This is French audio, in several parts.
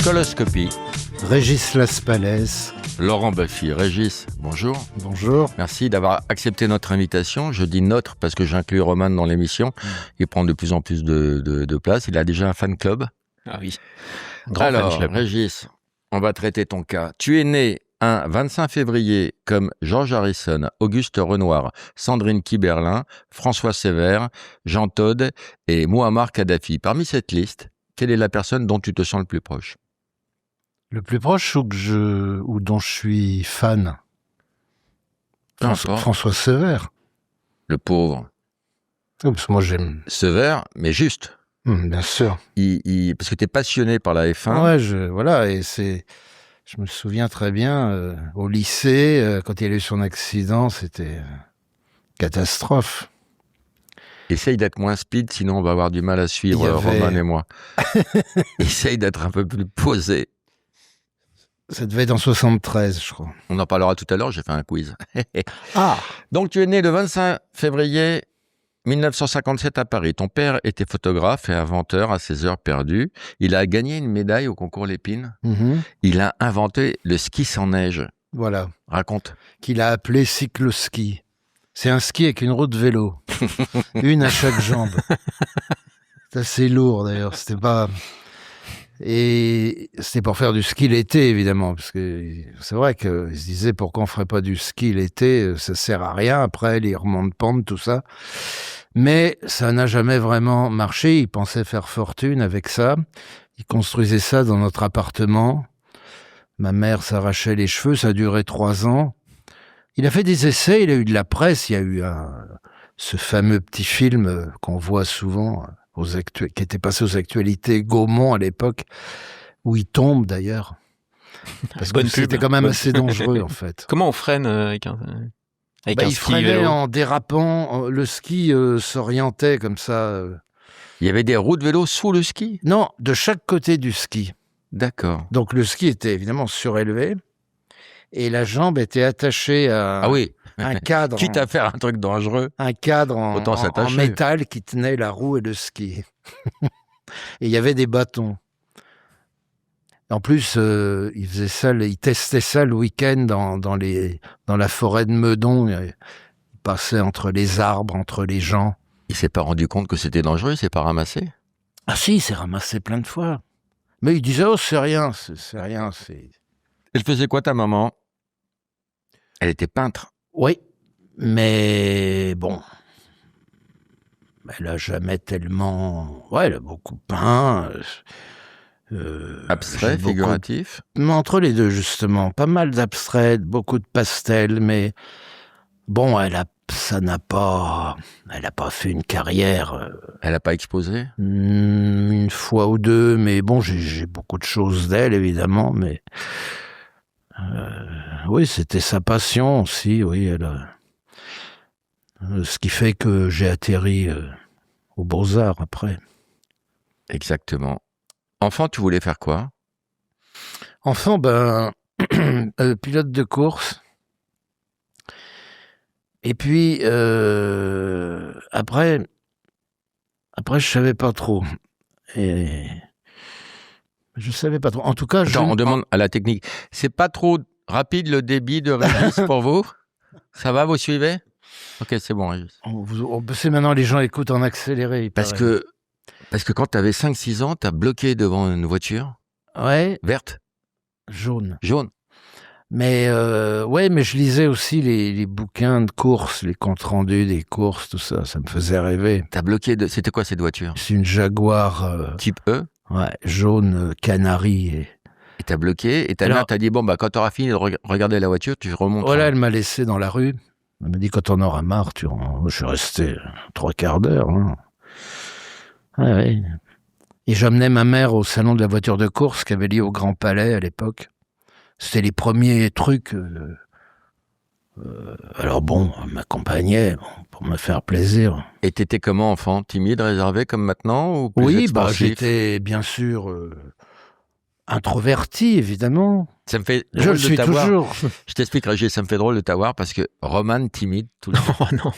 Coloscopie. Régis Laspalès. Laurent Baffy. Régis, bonjour. Bonjour. Merci d'avoir accepté notre invitation. Je dis notre parce que j'inclus Roman dans l'émission. Il prend de plus en plus de place. Il a déjà un fan club. Ah oui. Alors, Régis, on va traiter ton cas. Tu es né un 25 février comme George Harrison, Auguste Renoir, Sandrine Kiberlin, François Sévère, Jean Todt et Mouammar Kadhafi. Parmi cette liste, quelle est la personne dont tu te sens le plus proche ? Le plus proche ou dont je suis fan. François Sévère. Le pauvre. Oui, parce que moi j'aime. Sévère, mais juste. Bien sûr. Parce que tu es passionné par la F1. Ouais, voilà, et je me souviens très bien, au lycée, quand il a eu son accident, c'était catastrophe. Essaye d'être moins speed, sinon on va avoir du mal à suivre, Roman et moi. Essaye d'être un peu plus posé. Ça devait être en 73, je crois. On en parlera tout à l'heure, j'ai fait un quiz. Ah. Donc tu es né le 25 février 1957 à Paris. Ton père était photographe et inventeur à ses heures perdues. Il a gagné une médaille au concours Lépine. Mm-hmm. Il a inventé le ski sans neige. Voilà. Raconte. Qu'il a appelé cycloski. C'est un ski avec une roue de vélo. Une à chaque jambe. C'est assez lourd d'ailleurs. Et c'était pour faire du ski l'été, évidemment, parce que c'est vrai qu'ils se disaient pourquoi on ferait pas du ski l'été, ça sert à rien, après les remontes de pente, tout ça. Mais ça n'a jamais vraiment marché, ils pensaient faire fortune avec ça. Ils construisaient ça dans notre appartement. Ma mère s'arrachait les cheveux, ça a duré 3 ans. Il a fait des essais, il a eu de la presse, il y a eu ce fameux petit film qu'on voit souvent, qui était passé aux actualités, Gaumont à l'époque, où il tombe d'ailleurs. Parce que c'était quand même assez dangereux en fait. Comment on freine avec un il ski freinait vélo en dérapant, le ski s'orientait comme ça. Il y avait des roues de vélo sous le ski ? Non, de chaque côté du ski. D'accord. Donc le ski était évidemment surélevé et la jambe était attachée à un cadre. Quitte à faire un truc dangereux. Un cadre en métal qui tenait la roue et le ski. Et il y avait des bâtons. En plus, il testait ça le week-end dans la forêt de Meudon. Il passait entre les arbres, entre les gens. Il s'est pas rendu compte que c'était dangereux, il s'est pas ramassé ? Ah si, il s'est ramassé plein de fois. Mais il disait, c'est rien, c'est rien. Elle faisait quoi ta maman ? Elle était peintre. Oui, mais bon, elle a jamais tellement... Ouais, elle a beaucoup peint. Abstrait, figuratif ? Entre les deux, justement. Pas mal d'abstrait, beaucoup de pastels, mais bon, elle n'a pas fait une carrière. Elle n'a pas exposé ? Une fois ou deux, mais bon, j'ai beaucoup de choses d'elle, évidemment, mais... oui, c'était sa passion aussi, oui. Ce qui fait que j'ai atterri aux Beaux-Arts après. Exactement. Enfant, tu voulais faire quoi ? Enfant, pilote de course. Et puis, après, je savais pas trop. Et... Je savais pas trop. En tout cas, on demande à la technique. C'est pas trop rapide le débit de Régis pour vous ? Ça va, vous suivez ? Ok, c'est bon, Régis. On sait maintenant, les gens écoutent en accéléré. Parce que quand tu avais 5-6 ans, tu as bloqué devant une voiture. Ouais. Verte ? Jaune. Mais mais je lisais aussi les bouquins de courses, les comptes rendus des courses, tout ça. Ça me faisait rêver. T'as bloqué C'était quoi cette voiture ? C'est une Jaguar. Type E ? Ouais, jaune canari. Et t'as bloqué, et ta mère t'a dit, quand t'auras fini de regarder la voiture, tu remontes. Voilà, elle m'a laissé dans la rue. Elle m'a dit, quand on aura marre, je suis resté 3/4 d'heure. Hein. Ouais. Et j'amenais ma mère au salon de la voiture de course qui avait lieu au Grand Palais à l'époque. C'était les premiers trucs. Alors bon, elle m'accompagnait pour me faire plaisir. Et t'étais comment, enfant ? Timide, réservé comme maintenant ou plus Oui, expansif ? j'étais bien sûr introverti, évidemment. Ça me fait Je drôle le de suis t'avoir. toujours. Je t'explique, Régis, ça me fait drôle de t'avoir parce que Roman timide tout le temps. Oh non.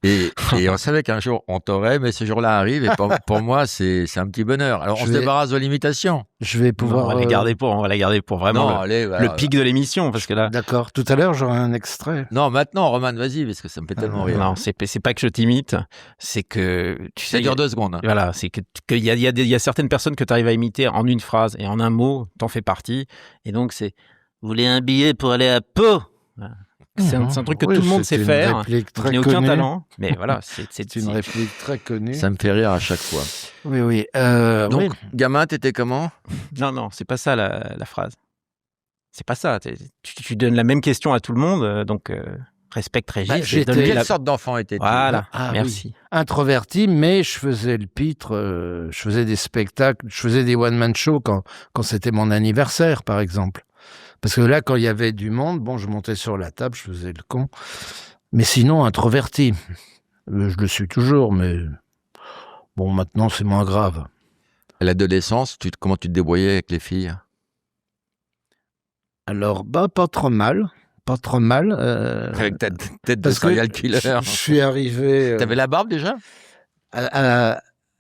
Et on savait qu'un jour on t'aurait, mais ce jour-là arrive et pour moi c'est un petit bonheur. Alors on Je se vais- débarrasse de l'imitation. Je vais Non, pouvoir. on va la garder pour vraiment Non, allez, voilà. le pic de l'émission, parce que là. D'accord. Tout à l'heure, j'aurai un extrait. Non, maintenant, Roman, vas-y, parce que ça me fait tellement rire. Non, c'est pas que je t'imite, c'est que tu Ça sais. dure 2 secondes. Hein. Voilà, c'est qu'il y a certaines personnes que tu arrives à imiter en une phrase et en un mot, t'en fais partie. Et donc c'est, vous voulez un billet pour aller à Pau? Voilà. C'est un truc que Oui, tout le monde c'est sait une faire. réplique Je très n'ai aucun connue. talent, mais voilà, c'est C'est une réplique très connue. Ça me fait rire à chaque fois. Oui, oui. Donc, Oui. gamin, t'étais comment? Non, c'est pas ça la phrase. C'est pas ça. Tu donnes la même question à tout le monde, donc respecte Régis. Bah, et j'étais- donne-lui Quelle la- sorte d'enfant étais-tu? Voilà, Ah, merci. Introverti, mais je faisais le pitre, je faisais des spectacles, je faisais des one-man shows quand c'était mon anniversaire, par exemple. Parce que là, quand il y avait du monde, bon, je montais sur la table, je faisais le con. Mais sinon, introverti. Je le suis toujours, mais bon, maintenant, c'est moins grave. À l'adolescence, comment tu te débrouillais avec les filles? Alors, bah, pas trop mal. Pas trop mal. Avec ta tête de parce que serial killer. je suis arrivé T'avais la barbe déjà?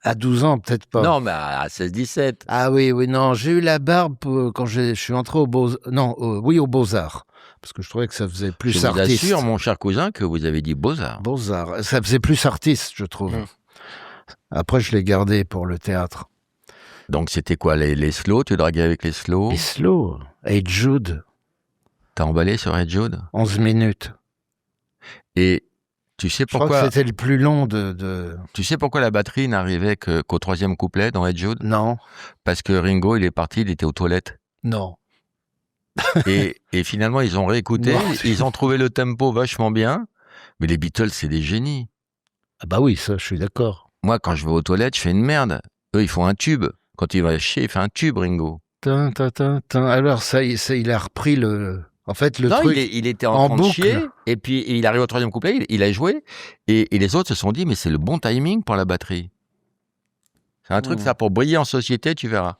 à 12 ans, peut-être pas. Non, mais à 16-17. Ah oui, non, j'ai eu la barbe quand je suis entré aux Beaux-Arts. Parce que je trouvais que ça faisait plus Je vous artiste. assure, mon cher cousin, que vous avez dit Beaux-Arts. Beaux-Arts. Ça faisait plus artiste, je trouve. Après, je l'ai gardé pour le théâtre. Donc c'était quoi, les slows? Tu draguais avec les slows? Et slow. Hey Jude, T'as emballé sur Ed Jude? 11 minutes. Et tu sais Je crois que pourquoi, c'était le plus long de... tu sais pourquoi la batterie n'arrivait qu'au 3e couplet dans Ed Jude? Non. Parce que Ringo, il est parti, il était aux toilettes. Non. Et finalement, ils ont réécouté, Non. ils ont trouvé le tempo vachement bien. Mais les Beatles, c'est des génies. Ah bah oui, ça, je suis d'accord. Moi, quand je vais aux toilettes, je fais une merde. Eux, ils font un tube. Quand il va chier, il fait un tube, Ringo. Tin, tin, tin, tin. Alors, ça, il a repris le... En fait, le non, truc... il était en en train de boucle. chier. Et puis, il arrive au 3e couplet, il a joué. Et les autres se sont dit, mais c'est le bon timing pour la batterie. C'est un truc, ça, pour briller en société, tu verras.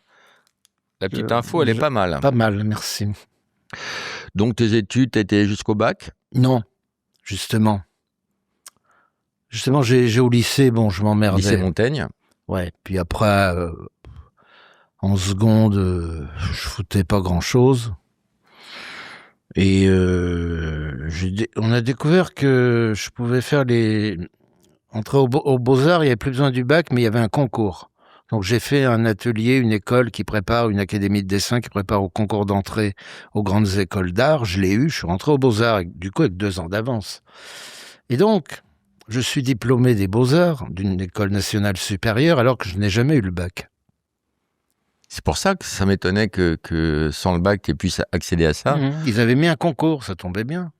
La petite info, elle est pas mal. Pas mal, merci. Donc, tes études, t'étais jusqu'au bac? Non, justement. Justement, j'ai au lycée, bon, je m'emmerdais. Lycée Montaigne. Ouais, puis après, en seconde, je foutais pas grand-chose. Et on a découvert que je pouvais faire entrer aux Beaux-Arts, il n'y avait plus besoin du bac, mais il y avait un concours. Donc j'ai fait un atelier, une école qui prépare, une académie de dessin qui prépare au concours d'entrée aux grandes écoles d'art. Je l'ai eu, je suis rentré aux Beaux-Arts, du coup avec 2 ans d'avance. Et donc, je suis diplômé des Beaux-Arts, d'une école nationale supérieure, alors que je n'ai jamais eu le bac. C'est pour ça que ça m'étonnait que sans le bac, tu puisses accéder à ça. Ils avaient mis un concours, ça tombait bien.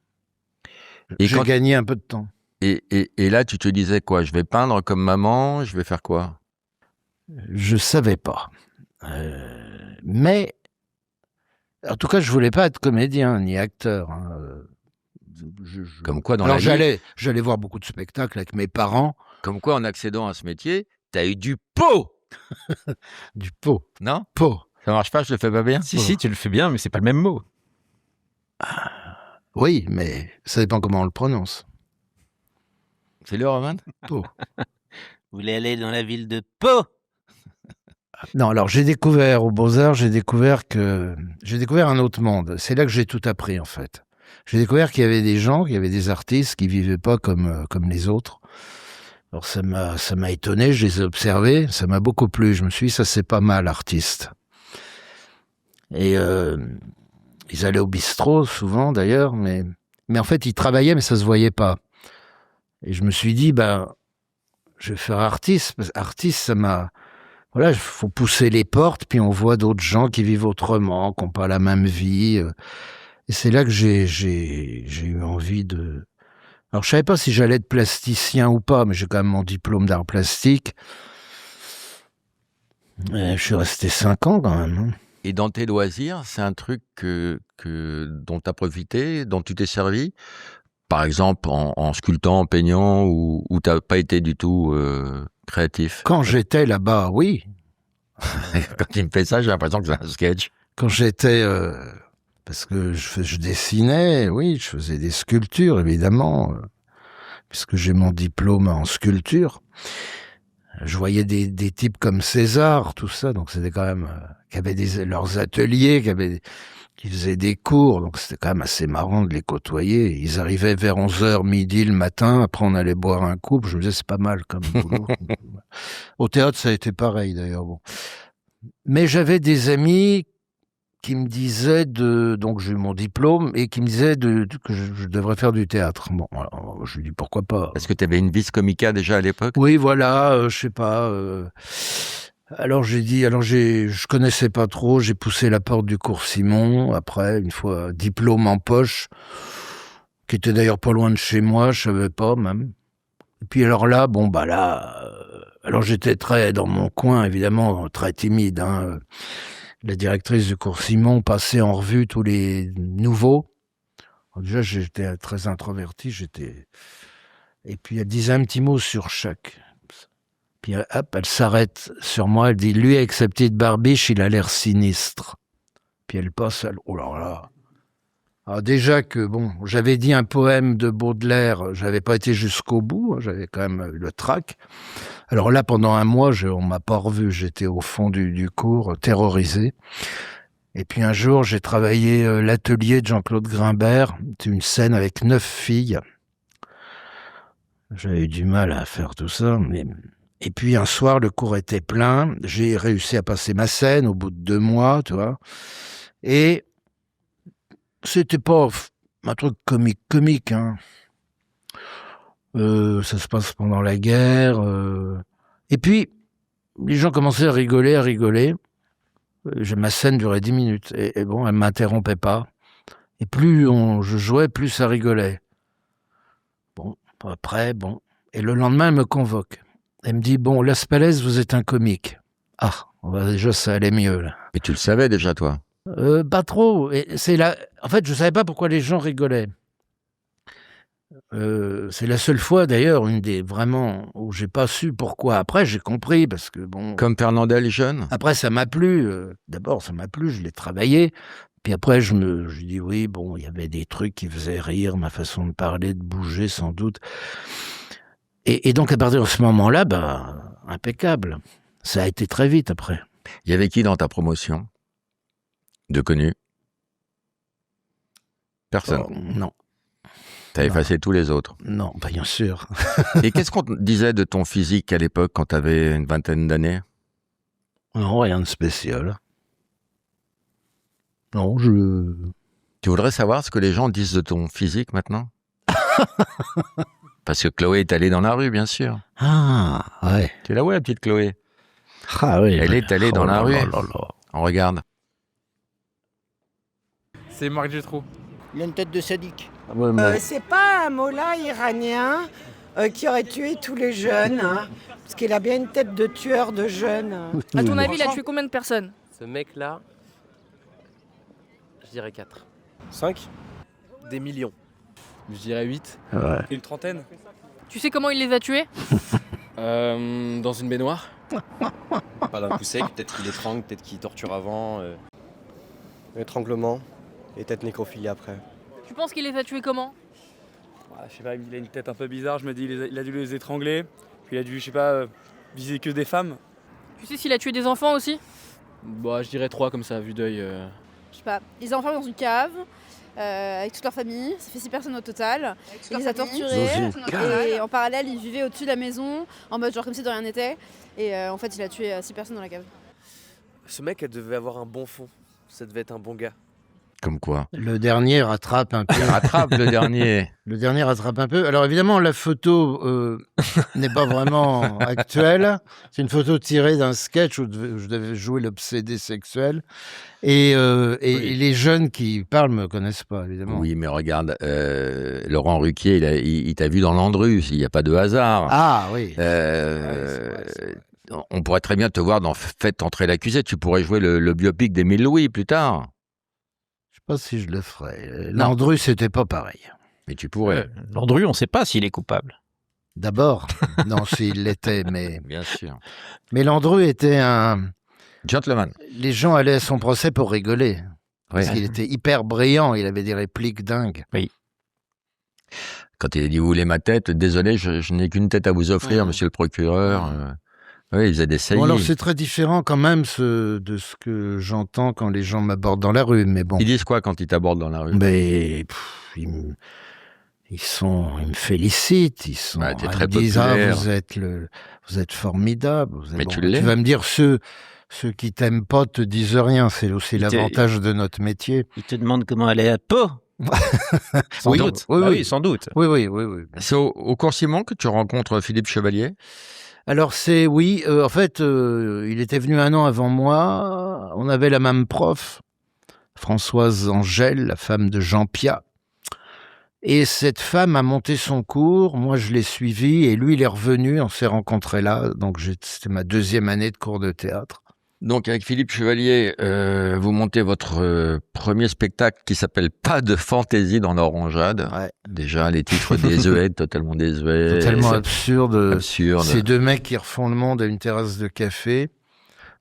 Et J'ai quand- gagné un peu de temps. Et là, tu te disais quoi? Je vais peindre comme maman, je vais faire quoi? Je savais pas. Mais, en tout cas, je voulais pas être comédien ni acteur. Hein. Comme quoi, dans Alors la vie, j'allais voir beaucoup de spectacles avec mes parents. comme quoi, en accédant à ce métier, t'as eu du pot, Du pot. non? Pot. Ça marche pas, je le fais pas bien? Si, tu le fais bien, mais c'est pas le même mot. Oui, mais ça dépend comment on le prononce. C'est le Roman? Pot. Vous voulez aller dans la ville de Pau? Non, alors j'ai découvert aux Beaux-Arts, j'ai découvert un autre monde. C'est là que j'ai tout appris en fait. J'ai découvert qu'il y avait des gens, qu'il y avait des artistes qui vivaient pas comme les autres. Alors ça m'a étonné, je les ai observés, ça m'a beaucoup plu. Je me suis dit ça c'est pas mal artiste. Et ils allaient au bistrot souvent d'ailleurs, mais en fait ils travaillaient mais ça se voyait pas. Et je me suis dit je vais faire artiste. Artiste ça m'a Voilà, il faut pousser les portes, puis on voit d'autres gens qui vivent autrement, qui n'ont pas la même vie. Et c'est là que j'ai eu envie de... Alors, je savais pas si j'allais être plasticien ou pas, mais j'ai quand même mon diplôme d'art plastique. Et je suis resté 5 ans quand même. Hein. Et dans tes loisirs, c'est un truc dont tu as profité, dont tu t'es servi? Par exemple, en sculptant, en peignant, ou tu n'as pas été du tout créatif? Quand j'étais là-bas, oui. Quand il me fait ça, j'ai l'impression que c'est un sketch. Quand j'étais parce que je dessinais, oui, je faisais des sculptures, évidemment, puisque j'ai mon diplôme en sculpture. Je voyais des types comme César, tout ça, donc c'était quand même, qui avaient leurs ateliers, qui faisaient des cours, donc c'était quand même assez marrant de les côtoyer. Ils arrivaient vers 11h, midi le matin, après on allait boire un coup, je me disais c'est pas mal comme boulot. Au théâtre ça a été pareil d'ailleurs. Bon. Mais j'avais des amis qui me disaient donc j'ai eu mon diplôme, et qui me disaient que je devrais faire du théâtre. Bon, alors, je lui dis pourquoi pas. Est-ce que tu avais une vis comica déjà à l'époque? Oui, voilà, je sais pas. Alors je connaissais pas trop, j'ai poussé la porte du cours Simon, après, une fois, diplôme en poche, qui était d'ailleurs pas loin de chez moi, je savais pas même. Et puis alors là, alors j'étais très dans mon coin, évidemment, très timide, hein. La directrice du cours Simon passait en revue tous les nouveaux. Alors déjà, j'étais très introverti, et puis elle disait un petit mot sur chaque. Puis hop, elle s'arrête sur moi, elle dit « Lui, avec sa petite barbiche, il a l'air sinistre. » Puis elle passe, oh là là. Alors déjà que, j'avais dit un poème de Baudelaire, j'avais pas été jusqu'au bout, hein, j'avais quand même eu le trac. Alors là, pendant un mois, on m'a pas revu, j'étais au fond du cours, terrorisé. Et puis un jour, j'ai travaillé l'atelier de Jean-Claude Grimbert, c'est une scène avec 9 filles. J'avais eu du mal à faire tout ça, mais... Et puis un soir, le cours était plein, j'ai réussi à passer ma scène au bout de 2 mois, tu vois. Et c'était pas un truc comique, hein. Ça se passe pendant la guerre. Et puis, les gens commençaient à rigoler. Ma scène durait 10 minutes. Et bon, elle m'interrompait pas. Et plus je jouais, plus ça rigolait. Bon, après, Et le lendemain, elle me convoque. Elle me dit, Las Palais, vous êtes un comique. Ah, déjà, ça allait mieux, là. Et tu le savais déjà, toi? Pas trop. Et en fait, je savais pas pourquoi les gens rigolaient. C'est la seule fois, d'ailleurs, une des vraiment où j'ai pas su pourquoi. Après, j'ai compris, parce que Comme Fernandel jeune? Après, ça m'a plu. D'abord, ça m'a plu, je l'ai travaillé. Puis après, je dis oui, il y avait des trucs qui faisaient rire, ma façon de parler, de bouger, sans doute. Et donc, à partir de ce moment-là, impeccable. Ça a été très vite après. Il y avait qui dans ta promotion? De connus? Personne? Non. T'as effacé tous les autres? Non, bien sûr. Et qu'est-ce qu'on disait de ton physique à l'époque, quand t'avais une vingtaine d'années? Non, rien de spécial. Non, Tu voudrais savoir ce que les gens disent de ton physique maintenant? Parce que Chloé est allée dans la rue, bien sûr. Ah, ouais. Tu la vois, la petite Chloé? Ah oui. Elle est allée dans la rue. On regarde. C'est Marc Dutroux. Il a une tête de sadique. C'est pas un mollah iranien qui aurait tué tous les jeunes, hein, parce qu'il a bien une tête de tueur de jeunes. À ton avis, il a tué combien de personnes? Ce mec-là, je dirais 4. 5. Des millions. Je dirais 8. Ouais. Une trentaine. Tu sais comment il les a tués? Dans une baignoire. Pas d'un coup sec, peut-être qu'il étrangle, peut-être qu'il torture avant. Étranglement et peut-être nécrophilie après. Tu penses qu'il les a tués comment? Je sais pas, il a une tête un peu bizarre, je me dis il a dû les étrangler. Puis il a dû, je sais pas, viser que des femmes. Tu sais s'il a tué des enfants aussi? Je dirais 3 comme ça, à vue d'œil. Je sais pas, ils ont enfermés dans une cave avec toute leur famille, ça fait 6 personnes au total. Il les a torturés et en parallèle ils vivaient au-dessus de la maison en mode genre comme si de rien n'était. Et en fait il a tué 6 personnes dans la cave. Ce mec, elle devait avoir un bon fond. Ça devait être un bon gars. Comme quoi? Le dernier rattrape un peu. Rattrape le dernier. Le dernier rattrape un peu. Alors évidemment, la photo n'est pas vraiment actuelle. C'est une photo tirée d'un sketch où je devais jouer l'obsédé sexuel. Et les jeunes qui parlent me connaissent pas, évidemment. Oui, mais regarde, Laurent Ruquier, il t'a vu dans Landru, il n'y a pas de hasard. Ah oui. On pourrait très bien te voir dans Faites entrer l'accusé. Tu pourrais jouer le biopic d'Émile Louis plus tard. Je sais pas si je le ferais. Landru, c'était pas pareil. Mais tu pourrais. Landru, on ne sait pas s'il est coupable. D'abord, non, s'il l'était, mais... Bien sûr. Mais Landru était un... Gentleman. Les gens allaient à son procès pour rigoler. Parce qu'il était hyper brillant, il avait des répliques dingues. Quand il a dit, vous voulez ma tête? Désolé, je n'ai qu'une tête à vous offrir, monsieur le procureur. Oui, il faisait des saillies. Bon, alors c'est très différent quand même de ce que j'entends quand les gens m'abordent dans la rue, mais bon. Ils disent quoi quand ils t'abordent dans la rue? Mais ils me félicitent, ils t'es très me disent populaire. vous êtes formidable. Mais tu l'es. Tu vas me dire ceux qui t'aiment pas te disent rien, c'est aussi l'avantage de notre métier. Il te demande comment aller à Pau. Sans Oui, doute. oui, Ah oui. oui, sans doute. Oui. C'est au cours Simon que tu rencontres Philippe Chevalier? Alors en fait, il était venu 1 an avant moi. On avait la même prof, Françoise Angèle, la femme de Jean Piat. Et cette femme a monté son cours. Moi, je l'ai suivi et lui, il est revenu. On s'est rencontrés là. Donc, c'était ma 2e année de cours de théâtre. Donc, avec Philippe Chevalier, vous montez votre premier spectacle qui s'appelle Pas de fantaisie dans l'orangeade. Ouais. Déjà, les titres désuets, totalement désuets. Totalement absurde. Absurde. Ces 2 mecs qui refont le monde à une terrasse de café.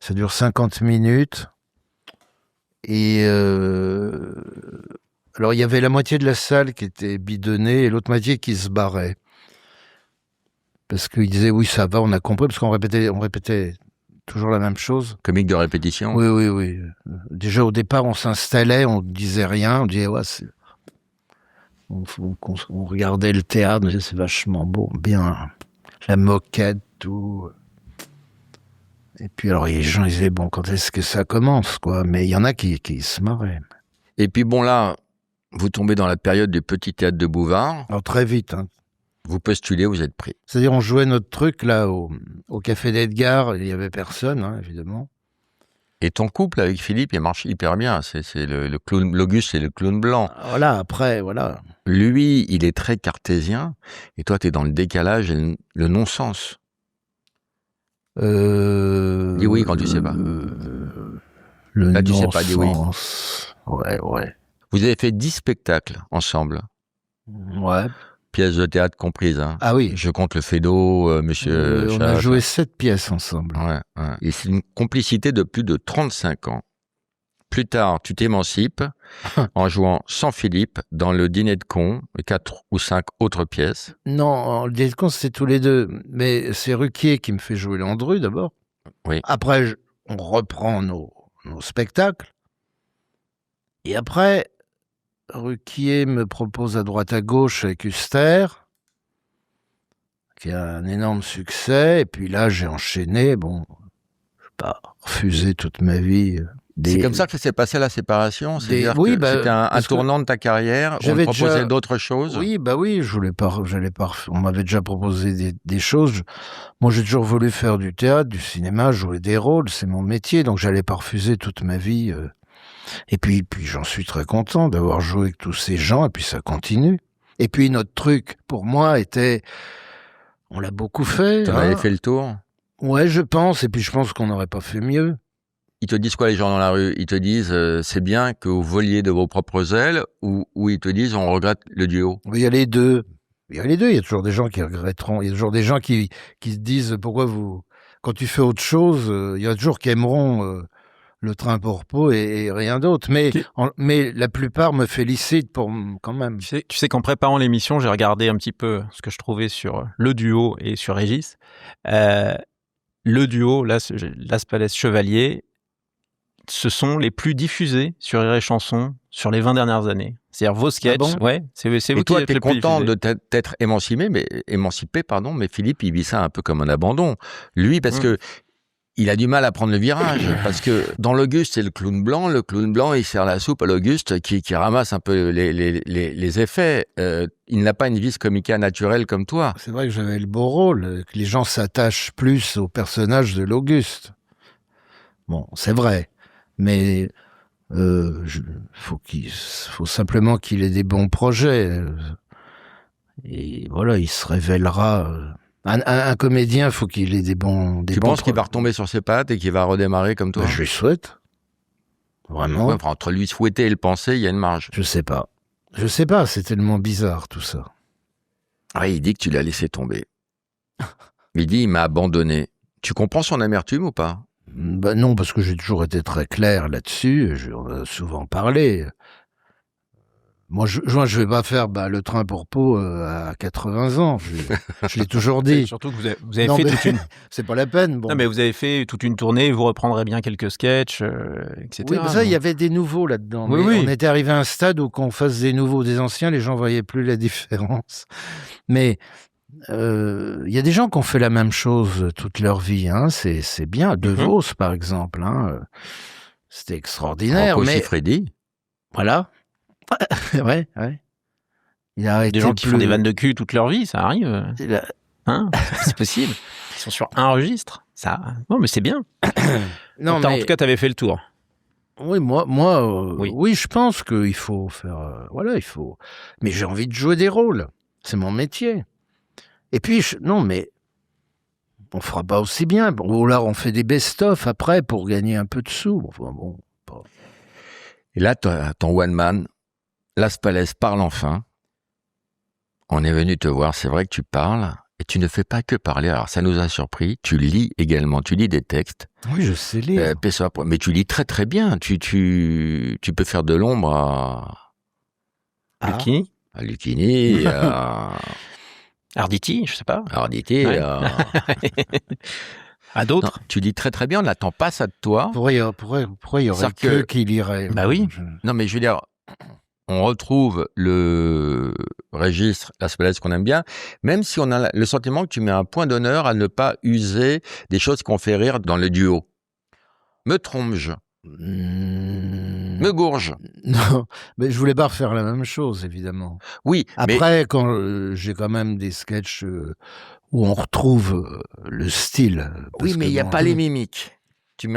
Ça dure 50 minutes. Et alors, il y avait la moitié de la salle qui était bidonnée et l'autre moitié qui se barrait. Parce qu'ils disaient, oui, ça va, on a compris, parce qu'on répétait toujours la même chose. Comique de répétition. Oui. Déjà, au départ, on s'installait, on disait rien, on disait, ouais, on regardait le théâtre, on disait, c'est vachement beau, bien, la moquette, tout. Et puis, alors, les gens, ils disaient, bon, quand est-ce que ça commence, quoi? Mais il y en a qui se marraient. Et puis, bon, là, vous tombez dans la période du petit théâtre de Bouvard. Alors, très vite, hein. Vous postulez, vous êtes pris. C'est-à-dire, on jouait notre truc, là, au Café d'Edgar, il n'y avait personne, hein, évidemment. Et ton couple avec Philippe, il marche hyper bien. C'est le clown, l'Auguste, c'est le clown blanc. Voilà, après, voilà. Lui, il est très cartésien, et toi, tu es dans le décalage et le non-sens. Dis oui quand tu sais pas. Là, tu sais pas, dis oui. Ouais. Vous avez fait 10 spectacles ensemble. Ouais. Pièces de théâtre comprises. Hein. Ah oui. Je compte le Fédo, Monsieur On a joué 7 pièces ensemble. Ouais. Et c'est une complicité de plus de 35 ans. Plus tard, tu t'émancipes en jouant sans Philippe dans le Dîner de cons, 4 ou 5 autres pièces. Non, le Dîner de cons, c'était tous les deux. Mais c'est Ruquier qui me fait jouer Landru d'abord. Oui. Après, on reprend nos spectacles. Et après, Ruquier me propose à droite à gauche avec Huster, qui a un énorme succès. Et puis là, j'ai enchaîné. Bon, je n'ai pas refusé toute ma vie. C'est comme ça que ça s'est passé la séparation. C'est-à-dire que c'était un tournant de ta carrière. On te proposait d'autres choses. Oui, on m'avait déjà proposé des choses. Moi, j'ai toujours voulu faire du théâtre, du cinéma, jouer des rôles. C'est mon métier, donc j'allais pas refuser toute ma vie. Et puis j'en suis très content d'avoir joué avec tous ces gens. Et puis ça continue. Et puis notre truc, pour moi, était, on l'a beaucoup fait. Tu avais fait le tour. Ouais, je pense. Et puis je pense qu'on n'aurait pas fait mieux. Ils te disent quoi les gens dans la rue? Ils te disent c'est bien que vous voliez de vos propres ailes ou ils te disent on regrette le duo? Il y a les deux. Il y a toujours des gens qui regretteront. Il y a toujours des gens qui se disent pourquoi quand tu fais autre chose, il y a toujours qui aimeront le train pour Pau et rien d'autre. Mais la plupart me félicitent quand même. Tu sais qu'en préparant l'émission, j'ai regardé un petit peu ce que je trouvais sur le duo et sur Régis. Le duo, Las Palais Chevalier, ce sont les plus diffusés sur Rire et Chanson sur les 20 dernières années. C'est-à-dire vos sketchs. Ah bon? Ouais, c'est vous et toi, qui tu es êtes le plus content diffusé. de t'être émancipé, mais Philippe, il vit ça un peu comme un abandon. Lui, parce que il a du mal à prendre le virage. Parce que dans l'Auguste, c'est le clown blanc. Le clown blanc, il sert la soupe à l'Auguste qui ramasse un peu les effets. Il n'a pas une vis comica naturelle comme toi. C'est vrai que j'avais le beau rôle, que les gens s'attachent plus au personnage de l'Auguste. Bon, c'est vrai. Mais faut simplement qu'il ait des bons projets. Et voilà, il se révélera. Un comédien, faut qu'il ait des bons. Tu penses qu'il va retomber sur ses pattes et qu'il va redémarrer comme toi? Je lui souhaite. Vraiment. Ouais, enfin, entre lui souhaiter et le penser, il y a une marge. Je sais pas, c'est tellement bizarre tout ça. Ah, il dit que tu l'as laissé tomber. Il dit il m'a abandonné. Tu comprends son amertume ou pas? Ben non, parce que j'ai toujours été très clair là-dessus. On a souvent parlé. Moi, je vais pas faire le train pour Pau à 80 ans. Je l'ai toujours dit. Surtout que vous avez Non, fait mais toute une... c'est pas la peine. Bon. Non, mais vous avez fait toute une tournée, vous reprendrez bien quelques sketchs, etc. Oui, mais ça, il y avait des nouveaux là-dedans. Oui, Mais oui. on était arrivé à un stade où qu'on fasse des nouveaux, des anciens, les gens voyaient plus la différence. Mais il y a des gens qui ont fait la même chose toute leur vie. Hein. C'est bien. De Vos, par exemple. Hein. C'était extraordinaire. Rocco mais Siffredi. voilà. ouais. Il a arrêté Des gens qui font des vannes de cul toute leur vie, ça arrive. Il a- Hein, c'est possible. Ils sont sur un registre. Ça... Non, mais c'est bien. Non, En tout cas, tu avais fait le tour. Oui, oui, je pense qu'il faut faire... il faut... Mais j'ai envie de jouer des rôles. C'est mon métier. Et puis, non, mais on fera pas aussi bien. Bon, là, on fait des best-of après pour gagner un peu de sous. Enfin, bon, pas... Et là, ton one-man, Las Palais parle enfin. On est venu te voir, c'est vrai que tu parles, et tu ne fais pas que parler. Alors, ça nous a surpris. Tu lis également, tu lis des textes. Oui, je sais lire. Mais tu lis très très bien. Tu peux faire de l'ombre Lucchini, à Lucchini, à Arditi, je sais pas. Arditi, Ouais. À d'autres. Non, tu lis très très bien, on n'attend pas ça de toi. Pourquoi il y aurait C'est-à-dire que que- qui lirait? Bah oui. Non, mais je veux dire, on retrouve le registre Las Palais qu'on aime bien, même si on a le sentiment que tu mets un point d'honneur à ne pas user des choses qu'on fait rire dans le duo. Me trompe-je, me gourge. Non, mais je voulais pas refaire la même chose, évidemment. Oui, mais Après, quand j'ai quand même des sketchs où on retrouve le style. oui, mais il n'y a pas les mimiques. Tu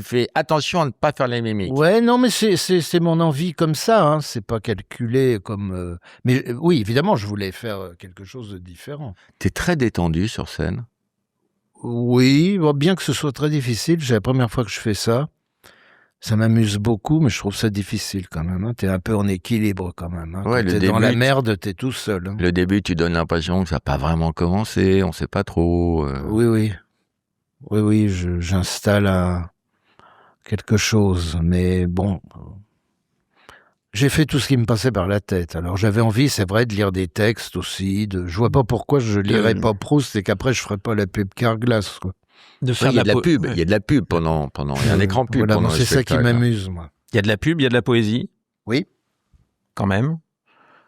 fais attention à ne pas faire les mimiques. Ouais, non, mais c'est mon envie comme ça. Hein. C'est pas calculé comme. Mais oui, évidemment, je voulais faire quelque chose de différent. T'es très détendu sur scène. Oui, bon, bien que ce soit très difficile, c'est la première fois que je fais ça. Ça m'amuse beaucoup, mais je trouve ça difficile quand même. Hein. T'es un peu en équilibre quand même. Hein. Ouais, Quand le t'es dans la début, merde, t'es tout seul. Hein. Le début, tu donnes l'impression que ça n'a pas vraiment commencé, on sait pas trop. Oui, j'installe quelque chose, mais bon, j'ai fait tout ce qui me passait par la tête. Alors j'avais envie, c'est vrai, de lire des textes aussi. Je vois pas pourquoi je lirais pas Proust et qu'après je ferais pas la pub Carglass, quoi. De Oui, faire il y a de la pub, ouais. il y a de la pub pendant il y a un écran pub Voilà, pendant moi, le c'est ça qui spectacle. m'amuse, moi. Il y a de la pub, il y a de la poésie. Oui. Quand même.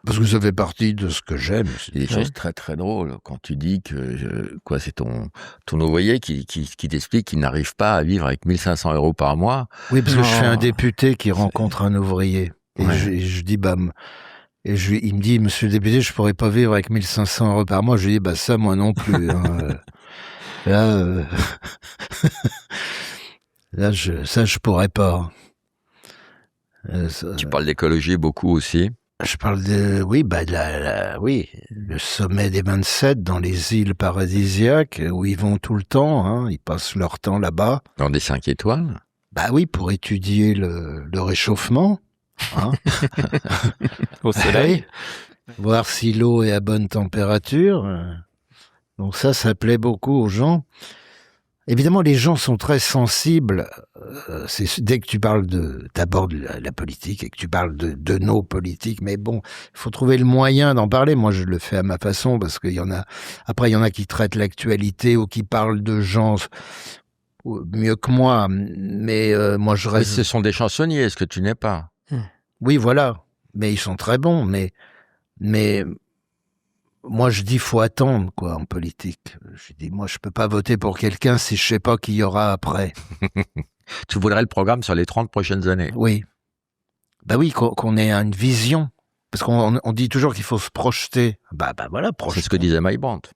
Parce que ça fait partie de ce que j'aime. Il y a des choses très très drôles quand tu dis que c'est ton ouvrier qui t'explique qu'il n'arrive pas à vivre avec 1 500 € par mois. Oui, parce que je Non. fais un député qui rencontre un ouvrier. Et Ouais. je dis, il me dit, monsieur le député, je pourrais pas vivre avec 1 500 € par mois. Je lui dis, ça, moi non plus. Hein. Là, je pourrais pas. Tu parles d'écologie beaucoup aussi. Je parle de, oui, le sommet des 27 dans les îles paradisiaques où ils vont tout le temps, hein, ils passent leur temps là-bas. Dans des 5 étoiles. Bah oui, pour étudier le réchauffement, hein. Au soleil. Voir si l'eau est à bonne température. Donc ça plaît beaucoup aux gens. Évidemment, les gens sont très sensibles. Dès que tu parles t'abordes la politique et que tu parles de nos politiques, mais bon, il faut trouver le moyen d'en parler. Moi, je le fais à ma façon parce qu'il y en a. Après, il y en a qui traitent l'actualité ou qui parlent de gens mieux que moi. Mais moi, je Mais reste. ce sont des chansonniers, ce que tu n'es pas. Oui, voilà. Mais ils sont très bons. Mais moi, je dis faut attendre, quoi, en politique. Je dis, moi, je peux pas voter pour quelqu'un si je sais pas qui y aura après. Tu voudrais le programme sur les 30 prochaines années. Oui. Bah oui, qu'on ait une vision. Parce qu'on dit toujours qu'il faut se projeter. Bah voilà, C'est projeter. ce que disait Mike Brandt.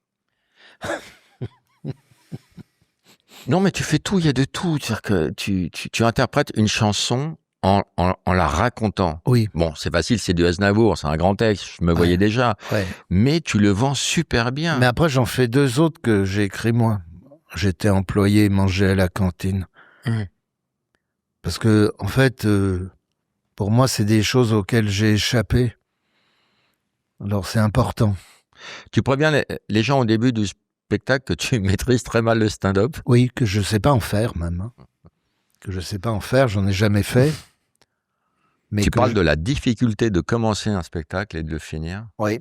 Non, mais tu fais tout, il y a de tout. C'est-à-dire que tu interprètes une chanson en la racontant. Oui. Bon, c'est facile, c'est du Aznavour, c'est un grand texte, je me voyais déjà. Ouais. Mais tu le vends super bien. Mais après, j'en fais 2 autres que j'ai écrits moi. J'étais employé, mangeais à la cantine. Mmh. Parce que, en fait, pour moi, c'est des choses auxquelles j'ai échappé. Alors, c'est important. Tu préviens les gens au début du spectacle que tu maîtrises très mal le stand-up. Oui, que je sais pas en faire même. Hein. Que je sais pas en faire, j'en ai jamais fait. Mais Tu parles de la difficulté de commencer un spectacle et de le finir. Oui,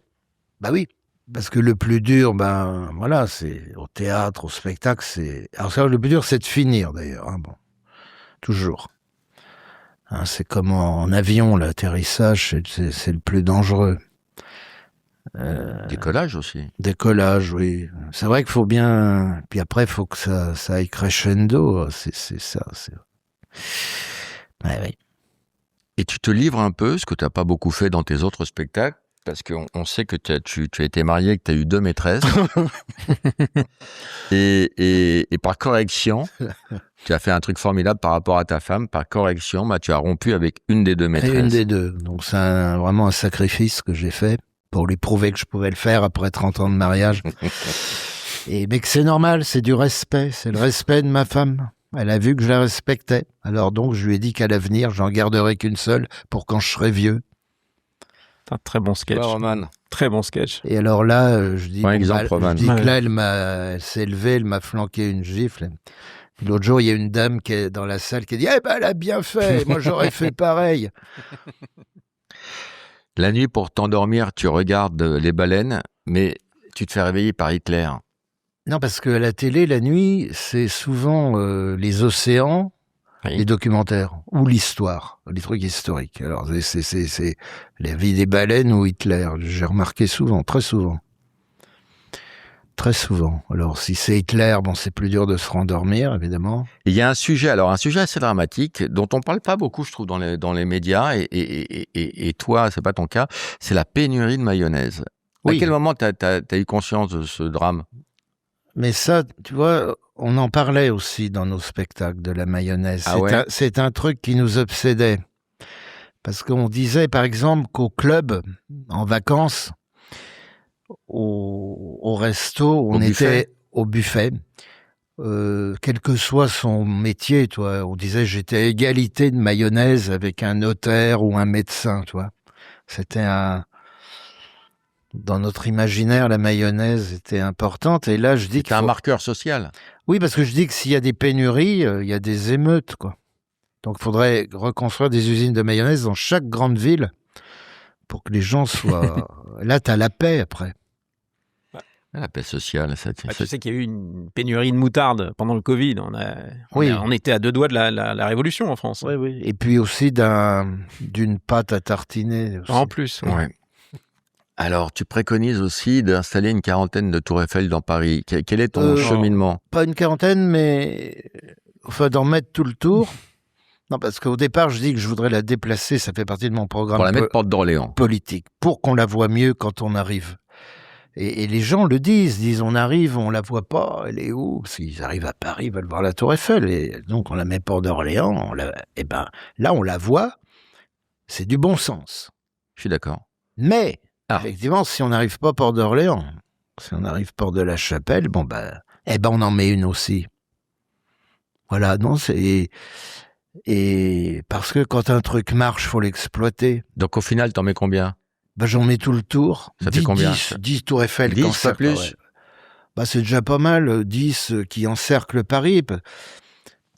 bah oui. Parce que le plus dur, ben voilà, c'est au théâtre, au spectacle, c'est. Alors ça, le plus dur, c'est de finir d'ailleurs. Hein, bon, toujours. Hein, c'est comme en avion, l'atterrissage, c'est le plus dangereux. Décollage aussi. Décollage, oui. C'est vrai qu'il faut bien. Puis après, il faut que ça aille crescendo. C'est ça. Ouais, oui. Et tu te livres un peu, ce que tu n'as pas beaucoup fait dans tes autres spectacles, parce qu'on sait que tu as été marié, que tu as eu 2 maîtresses. et par correction, tu as fait un truc formidable par rapport à ta femme. Par correction, bah, tu as rompu avec une des 2 maîtresses. Et une des 2. Donc c'est vraiment un sacrifice que j'ai fait pour lui prouver que je pouvais le faire après 30 ans de mariage. Mais que c'est normal, c'est du respect. C'est le respect de ma femme. Elle a vu que je la respectais. Alors donc, je lui ai dit qu'à l'avenir, j'en garderai qu'une seule pour quand je serai vieux. C'est un très bon sketch. Ouais, Roman. Très bon sketch. Et alors là, je dis, Bon exemple, Roman. je dis que là, elle s'est levée, elle m'a flanqué une gifle. L'autre jour, il y a une dame qui est dans la salle qui a dit « Eh ben, elle a bien fait, moi j'aurais fait pareil ». La nuit, pour t'endormir, tu regardes les baleines, mais tu te fais réveiller par Hitler. Non, parce que à la télé, la nuit, c'est souvent les océans, Oui. les documentaires, ou l'histoire, les trucs historiques. Alors, c'est la vie des baleines ou Hitler. J'ai remarqué souvent, très souvent. Très souvent. Alors, si c'est Hitler, bon, c'est plus dur de se rendormir, évidemment. Il y a un sujet assez dramatique, dont on ne parle pas beaucoup, je trouve, dans les médias, et toi, c'est pas ton cas, c'est la pénurie de mayonnaise. Oui. À quel moment tu as eu conscience de ce drame? Mais ça, tu vois, on en parlait aussi dans nos spectacles, de la mayonnaise. Ah ouais. C'est un truc qui nous obsédait. Parce qu'on disait, par exemple, qu'au club, en vacances, au resto, on était au buffet. Quel que soit son métier, toi, on disait j'étais à égalité de mayonnaise avec un notaire ou un médecin, tu vois. C'était dans notre imaginaire, la mayonnaise était importante. Et là, je dis C'est un marqueur social. Oui, parce que je dis que s'il y a des pénuries, il y a des émeutes, quoi. Donc, il faudrait reconstruire des usines de mayonnaise dans chaque grande ville pour que les gens soient... Là, tu as la paix après. La paix sociale, ça tient. Tu sais qu'il y a eu une pénurie de moutarde pendant le Covid. On était à 2 doigts de la révolution en France. Oui, oui. Et puis aussi d'une pâte à tartiner. Aussi. En plus. Ouais. Alors, tu préconises aussi d'installer une 40aine de tours Eiffel dans Paris. Quel est ton cheminement? Pas une 40aine, mais enfin d'en mettre tout le tour. Non, parce qu'au départ, je dis que je voudrais la déplacer. Ça fait partie de mon programme Pour la mettre porte d'Orléans. Politique, pour qu'on la voit mieux quand on arrive. Et les gens le disent, on arrive, on la voit pas, elle est où? S'ils arrivent à Paris, ils veulent voir la tour Eiffel. Et donc, on la met porte d'Orléans. Et ben, là, on la voit. C'est du bon sens. Je suis d'accord. Mais... effectivement, si on n'arrive pas Port d'Orléans, si on arrive Port de la Chapelle, bon on en met une aussi. Voilà, non, et parce que quand un truc marche, faut l'exploiter. Donc au final, t'en mets combien? J'en mets tout le tour. Ça fait combien? 10 tours Eiffel. 10, pas plus? Ouais. C'est déjà pas mal, 10 qui encerclent Paris.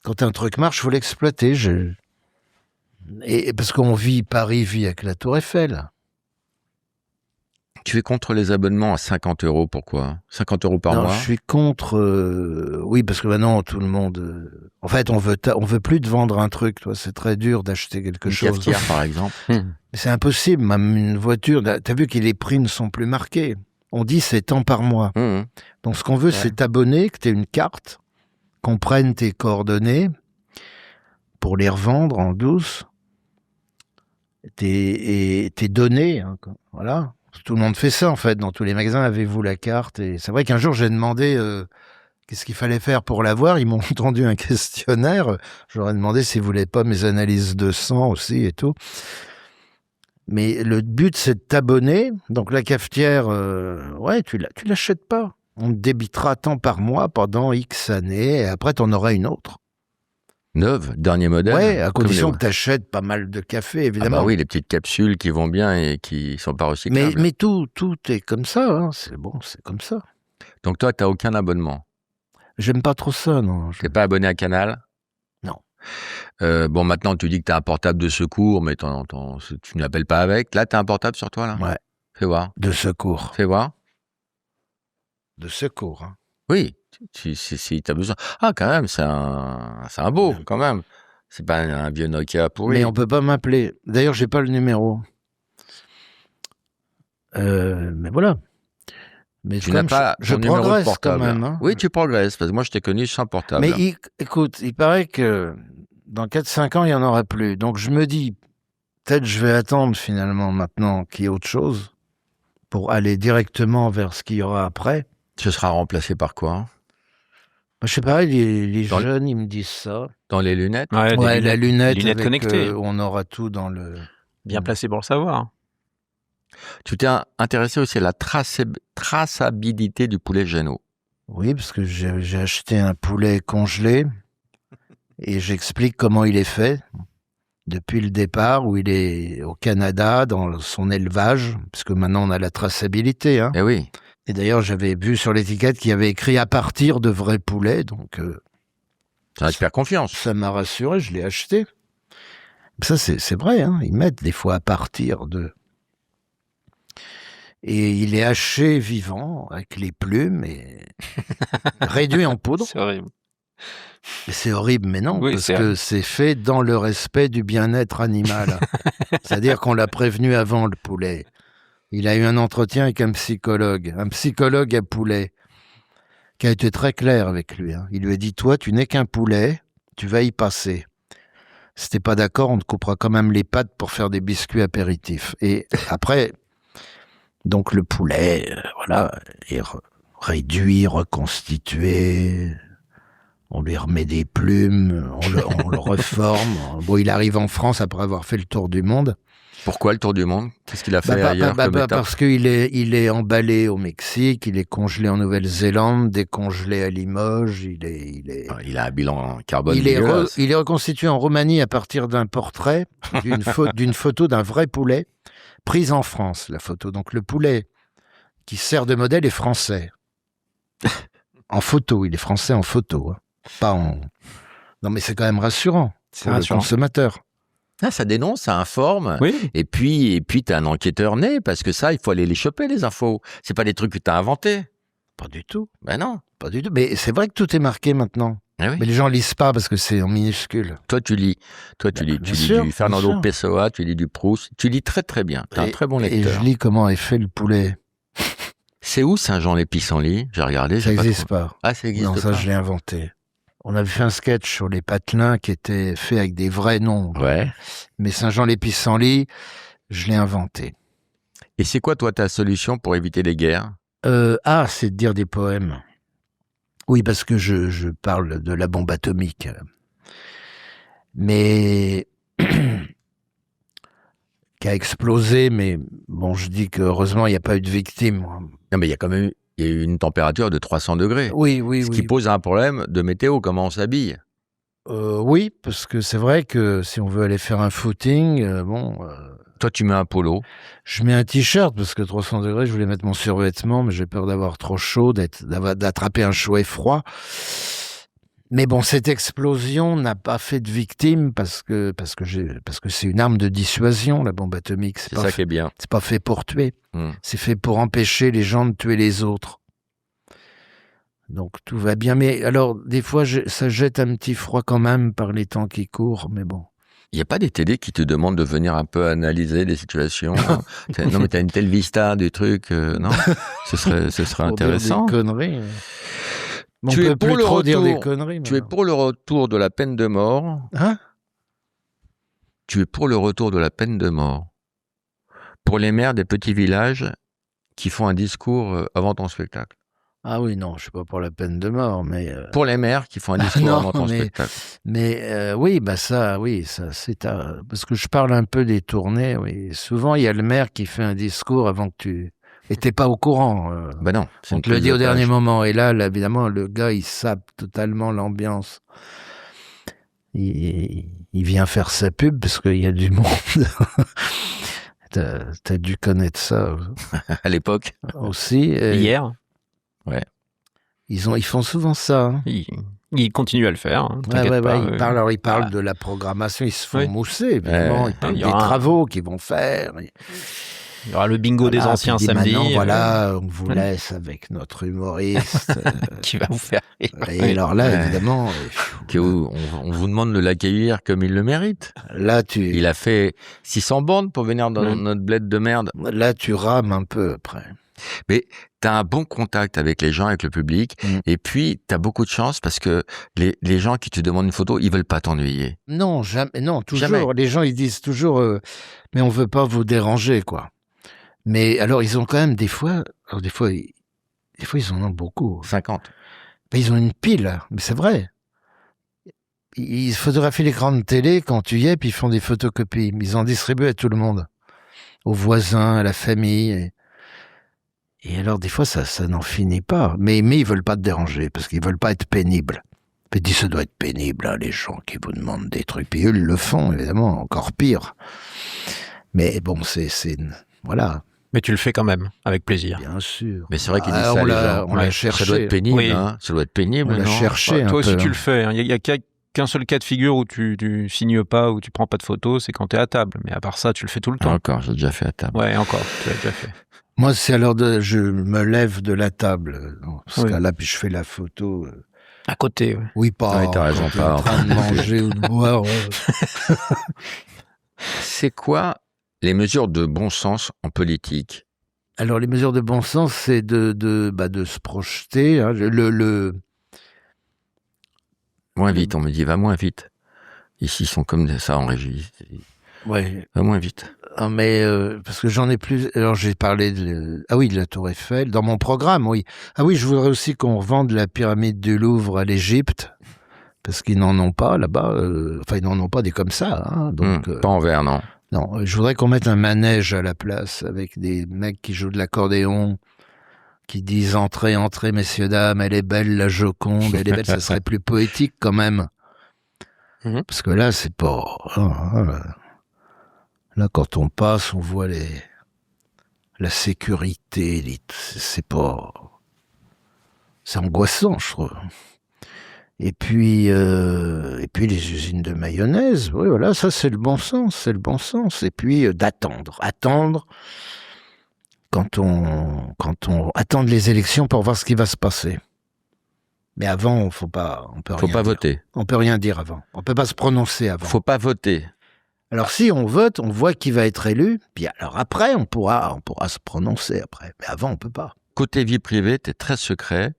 Quand un truc marche, faut l'exploiter. Et parce Paris vit avec la tour Eiffel. Tu es contre les abonnements à 50 €, pourquoi? 50 € par mois? Je suis contre... oui, parce que maintenant, tout le monde... en fait, on veut plus te vendre un truc, toi. C'est très dur d'acheter quelque chose. Une cafetière, par exemple. C'est impossible, même une voiture. T'as vu que les prix ne sont plus marqués. On dit c'est tant par mois. Donc, ce qu'on veut, c'est t'abonner, que tu aies une carte, qu'on prenne tes coordonnées pour les revendre en douce. Tes données, hein, voilà. Tout le monde fait ça, en fait. Dans tous les magasins, avez-vous la carte? Et c'est vrai qu'un jour, j'ai demandé qu'est-ce qu'il fallait faire pour l'avoir. Ils m'ont tendu un questionnaire. Je leur ai demandé s'ils ne voulaient pas mes analyses de sang aussi et tout. Mais le but, c'est de t'abonner. Donc, la cafetière, tu l'achètes pas. On te débitera tant par mois pendant X années. Et après, tu en auras une autre. Neuve, dernier modèle. Ouais, à condition que tu achètes pas mal de café, évidemment. Ah bah oui, les petites capsules qui vont bien et qui sont pas recyclables. Mais tout est comme ça, hein. C'est bon, c'est comme ça. Donc toi, t'as aucun abonnement. J'aime pas trop ça, non. T'es pas abonné à Canal? Non. Bon, maintenant, tu dis que t'as un portable de secours, mais tu ne l'appelles pas avec. Là, t'as un portable sur toi, là? Ouais. Fais voir. De secours. Fais voir. De secours. Hein. Oui, si t'as besoin. Ah, quand même, c'est un beau, quand même. C'est pas un vieux Nokia pourri. Mais on peut pas m'appeler. D'ailleurs, j'ai pas le numéro. Mais voilà. Mais Tu n'as pas je ton numéro de progresse portable. quand même. Hein. Oui, tu progresses, parce que moi, je t'ai connu sans portable. Mais écoute, il paraît que dans 4-5 ans, il n'y en aura plus. Donc je me dis, peut-être je vais attendre finalement maintenant qu'il y ait autre chose pour aller directement vers ce qu'il y aura après. Ce sera remplacé par quoi? Je sais pas, les jeunes, ils me disent ça. Dans les lunettes? Ouais, la lunette, les lunettes avec, connectées. on aura tout dans le... Bien placé pour le savoir. Tu t'es intéressé aussi à la traçabilité du poulet Géno. Oui, parce que j'ai acheté un poulet congelé et j'explique comment il est fait depuis le départ, où il est au Canada, dans son élevage, parce que maintenant on a la traçabilité. Hein. Eh oui. Et d'ailleurs, j'avais vu sur l'étiquette qu'il y avait écrit à partir de vrais poulets, donc Ça inspire confiance. ça m'a rassuré, je l'ai acheté. Ça, c'est vrai, hein, ils mettent des fois à partir de... Et il est haché vivant, avec les plumes, et réduit en poudre. C'est horrible. C'est horrible, mais non, Oui, parce c'est que c'est fait dans le respect du bien-être animal. C'est-à-dire qu'on l'a prévenu avant, le poulet. Il a eu un entretien avec un psychologue à poulet, qui a été très clair avec lui. Hein. Il lui a dit, toi, tu n'es qu'un poulet, tu vas y passer. Si t'es pas d'accord, on te coupera quand même les pattes pour faire des biscuits apéritifs. Et après, donc le poulet, voilà, est réduit, reconstitué... On lui remet des plumes, on le reforme. Bon, il arrive en France après avoir fait le tour du monde. Pourquoi le tour du monde? Qu'est-ce qu'il a fait ailleurs comme étape? Parce qu'il est emballé au Mexique, il est congelé en Nouvelle-Zélande, décongelé à Limoges. Il a un bilan carbone il est dégueulasse. reconstitué en Roumanie à partir d'un portrait, d'une photo d'un vrai poulet, prise en France, la photo. Donc le poulet qui sert de modèle est français. En photo, il est français en photo. Hein. Pas en... Non, mais c'est quand même rassurant pour le consommateur. Ah, ça dénonce, ça informe. Oui. Et puis t'es un enquêteur né, parce que ça, il faut aller les choper, les infos. C'est pas des trucs que t'as inventés. Pas du tout. Ben non. Pas du tout. Mais c'est vrai que tout est marqué maintenant. Ah oui. Mais les gens lisent pas parce que c'est en minuscule. Toi, tu lis. Tu lis du Fernando Pessoa, tu lis du Proust. Tu lis très très bien. T'es un très bon lecteur. Et je lis comment est fait le poulet. C'est où Saint-Jean-les-Pissenlits? J'ai regardé. Ça n'existe pas. Ah, ça existe pas. Non, ça, je l'ai inventé. On avait fait un sketch sur les patelins qui était fait avec des vrais noms. Ouais. Mais Saint-Jean-les-Pissenlits, je l'ai inventé. Et c'est quoi, toi, ta solution pour éviter les guerres? C'est de dire des poèmes. Oui, parce que je parle de la bombe atomique. Mais... qui a explosé, mais bon, je dis que heureusement, il n'y a pas eu de victimes. Non, mais il y a quand même eu une température de 300 degrés. Oui. Ce qui pose un problème de météo, comment on s'habille. Oui, parce que c'est vrai que si on veut aller faire un footing, Toi, tu mets un polo. Je mets un t-shirt, parce que 300 degrés, je voulais mettre mon survêtement, mais j'ai peur d'avoir trop chaud, d'attraper un chaud et froid. Mais bon, cette explosion n'a pas fait de victimes parce que c'est une arme de dissuasion, la bombe atomique. C'est ça qui est bien. C'est pas fait pour tuer. C'est fait pour empêcher les gens de tuer les autres. Donc tout va bien. Mais alors, des fois, ça jette un petit froid quand même par les temps qui courent, mais bon. Il n'y a pas des télés qui te demandent de venir un peu analyser les situations? Non, mais t'as une telle vista du truc, non? Ce serait intéressant. Des conneries. Tu es pour le retour de la peine de mort. Hein? Tu es pour le retour de la peine de mort pour les maires des petits villages qui font un discours avant ton spectacle. Ah oui, non, je suis pas pour la peine de mort, mais... Pour les maires qui font un discours avant ton spectacle. Mais oui, ça c'est parce que je parle un peu des tournées, oui. Souvent, il y a le maire qui fait un discours avant que tu... Et t'es pas au courant. Ben non. On te le dit au dernier moment. Et là, évidemment, le gars, il sape totalement l'ambiance. Il vient faire sa pub parce qu'il y a du monde. T'as dû connaître ça. À l'époque. Aussi. Hier. Ouais. Ils font souvent ça. Hein. Ils continuent à le faire. Hein, t'inquiète pas, Ils parlent de la programmation, ils se font mousser, évidemment. Ils parlent des aura travaux qu'ils vont faire. Il y aura le bingo des anciens samedi. Maintenant, voilà, on vous laisse avec notre humoriste. Qui va vous faire rire. Et alors là, évidemment... on vous demande de l'accueillir comme il le mérite. Là, Il a fait 600 bornes pour venir dans notre bled de merde. Là, tu rames un peu après. Mais tu as un bon contact avec les gens, avec le public, et puis tu as beaucoup de chance parce que les gens qui te demandent une photo, ils veulent pas t'ennuyer. Non, jamais, non, toujours. Jamais. Les gens, ils disent toujours, mais on veut pas vous déranger, quoi. Mais alors, ils ont quand même des fois, ils en ont beaucoup. 50. Mais ils ont une pile, mais c'est vrai. Ils photographient l'écran de télé quand tu y es, puis ils font des photocopies. Ils en distribuent à tout le monde, aux voisins, à la famille. Et alors, des fois, ça n'en finit pas. Mais ils veulent pas te déranger, parce qu'ils veulent pas être pénibles. Puis dis, ça doit être pénible, hein, les gens qui vous demandent des trucs. Puis eux, ils le font, évidemment, encore pire. Mais bon, voilà. Mais tu le fais quand même, avec plaisir. Bien sûr. Mais c'est vrai qu'ils disent ça, les gens. On l'a cherché. Ça doit être pénible, Oui. hein. Ça doit être pénible, On l'a non cherché un Toi aussi, peu. tu le fais. Il y a qu'un seul cas de figure où tu signes pas, où tu prends pas de photos, c'est quand tu es à table. Mais à part ça, tu le fais tout le temps. Encore, j'ai déjà fait à table. Ouais, encore, tu l'as déjà fait. Moi, c'est alors je me lève de la table. Dans ce cas-là, puis je fais la photo. À côté, ouais. Oui, pas. Ouais, t'as raison, quand t'es pas. en train de manger ou de boire. C'est quoi les mesures de bon sens en politique? Alors, les mesures de bon sens, c'est de se projeter. Hein. Moins vite, on me dit, va moins vite. Ici, ils sont comme ça en régie. Ouais. Va moins vite. Ah, mais parce que j'en ai plus. Alors, j'ai parlé de la Tour Eiffel dans mon programme. Oui. Ah oui, je voudrais aussi qu'on revende la pyramide du Louvre à l'Égypte. Parce qu'ils n'en ont pas là-bas. Enfin, ils n'en ont pas des comme ça. Hein, donc, Pas en verre, non. Non, je voudrais qu'on mette un manège à la place avec des mecs qui jouent de l'accordéon, qui disent « Entrez, entrez, messieurs, dames, elle est belle, la Joconde, elle est belle », ça serait plus poétique quand même. Parce que là, c'est pas... Là, quand on passe, on voit la sécurité, c'est pas... C'est angoissant, je trouve. Et puis les usines de mayonnaise, oui, voilà, ça c'est le bon sens, c'est le bon sens. Et puis attendre quand on attendre les élections pour voir ce qui va se passer. Mais avant, on peut rien voter. On peut rien dire avant. On peut pas se prononcer avant. Faut pas voter. Alors si on vote, on voit qui va être élu. Puis alors après, on pourra se prononcer après. Mais avant, on peut pas. Côté vie privée, t'es très secret.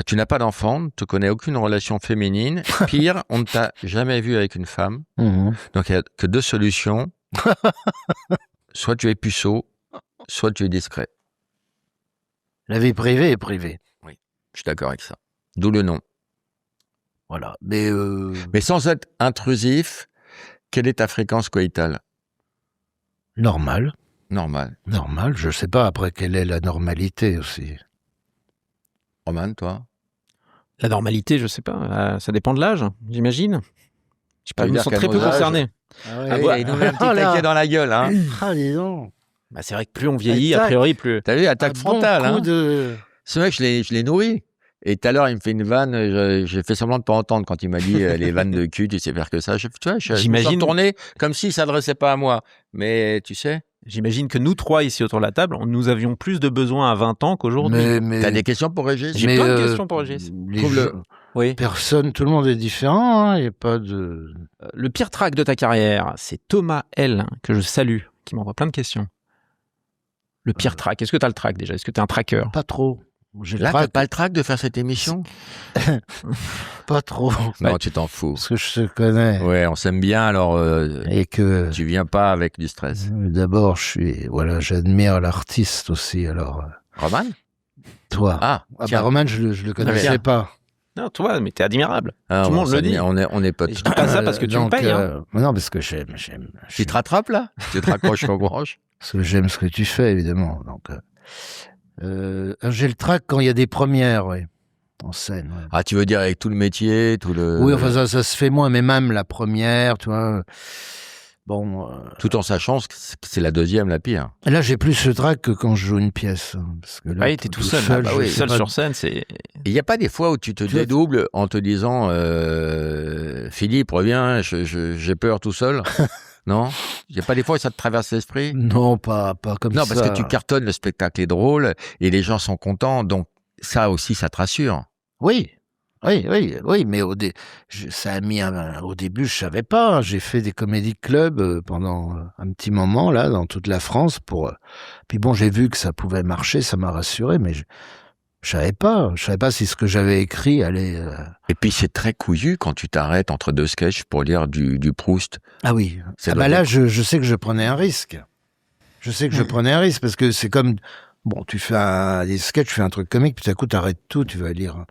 Tu n'as pas d'enfant, tu connais aucune relation féminine. Pire, on ne t'a jamais vu avec une femme. Donc, il n'y a que deux solutions. Soit tu es puceau, soit tu es discret. La vie privée est privée. Oui, je suis d'accord avec ça. D'où le nom. Voilà. Mais sans être intrusif, quelle est ta fréquence coïtale? Normal. Normal. Normal, je sais pas après quelle est la normalité aussi. Roman, toi? La normalité, je sais pas. Ça dépend de l'âge, j'imagine. Je sais pas, veut ils me dire sont qu'à très peu nos âges- concernés. Il nous met un petit taquet dans la gueule, hein. Ah, dis donc. Bah, c'est vrai que plus on vieillit, Attaque. a priori, plus... T'as vu, attaque frontale, hein. de... Ce mec, je l'ai nourri. Et tout à l'heure, il me fait une vanne, j'ai fait semblant de pas entendre quand il m'a dit les vannes de cul, tu sais faire que ça. Je me suis J'imagine- retourné comme s'il s'adressait pas à moi. Mais tu sais, J'imagine que nous trois ici autour de la table, nous avions plus de besoins à 20 ans qu'aujourd'hui. Mais t'as des questions pour Régis? J'ai plein de questions pour Régis. Trouve-le. Oui. Personne, tout le monde est différent, il n'y a pas de... Le pire track de ta carrière, c'est Thomas L, que je salue, qui m'envoie plein de questions. Le pire track, est-ce que tu as le track déjà? Est-ce que tu es un tracker? Pas trop. J'ai le Là, t'as trac, pas le trac de faire cette émission? pas trop. Non, tu t'en fous. Parce que je te connais. Ouais, on s'aime bien, alors Et que... tu viens pas avec du stress. D'abord, j'admire l'artiste aussi, alors... Roman? Toi. Ah, Bah, Roman, je le connaissais Tiens. pas. Non, toi, mais t'es admirable. Ah, Tout le monde le dit. On est potes. Et je dis pas ça parce que tu me Donc, payes. Hein. Non, parce que j'aime. Tu te rattrapes, là? Tu te raccroches au branche? Parce que j'aime ce que tu fais, évidemment. Donc, j'ai le trac quand il y a des premières, oui, en scène. Ouais. Ah, tu veux dire avec tout le métier, tout le... Oui, enfin, ça se fait moins, mais même la première, tu vois. Bon, Tout en sachant que c'est la deuxième, la pire. là, j'ai plus ce trac que quand je joue une pièce. Parce que là, Oui, t'es tout seul. je sais Seul pas- sur scène, c'est. Il n'y a pas des fois où tu te dédoubles en te disant Philippe, reviens, j'ai peur tout seul. Non? Il n'y a pas des fois où ça te traverse l'esprit? Non, pas comme ça. Non, parce que tu cartonnes, le spectacle est drôle et les gens sont contents, donc ça aussi, ça te rassure. Oui, mais ça a mis au début, je savais pas. Hein. J'ai fait des comédie clubs pendant un petit moment là, dans toute la France. Puis bon, j'ai vu que ça pouvait marcher, ça m'a rassuré, mais je savais pas. Je savais pas si ce que j'avais écrit allait. Et puis c'est très couillu quand tu t'arrêtes entre deux sketchs pour lire du Proust. Ah oui. Ça Ah doit bah là, être- je sais que je prenais un risque. Je sais que je prenais un risque parce que c'est comme bon, tu fais des sketchs, tu fais un truc comique, puis tout à coup t'arrêtes tout, tu vas lire.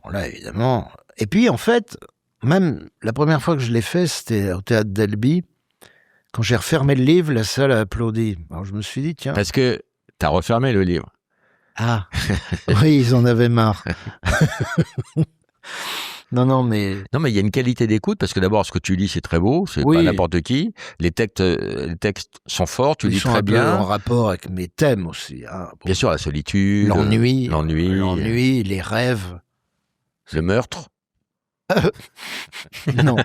Bon là, évidemment. Et puis en fait, même la première fois que je l'ai fait, c'était au théâtre d'Albi. Quand j'ai refermé le livre, la salle a applaudi. Alors je me suis dit tiens. Parce que t'as refermé le livre. Ah oui, ils en avaient marre. Non, mais Non, mais il y a une qualité d'écoute parce que d'abord, ce que tu lis, c'est très beau, c'est Oui. pas n'importe qui. Les textes sont forts, tu ils lis sont très un peu bien. en rapport avec mes thèmes aussi. Hein. Bon, Bien sûr, la solitude, l'ennui, l'ennui, les rêves. le meurtre. Non.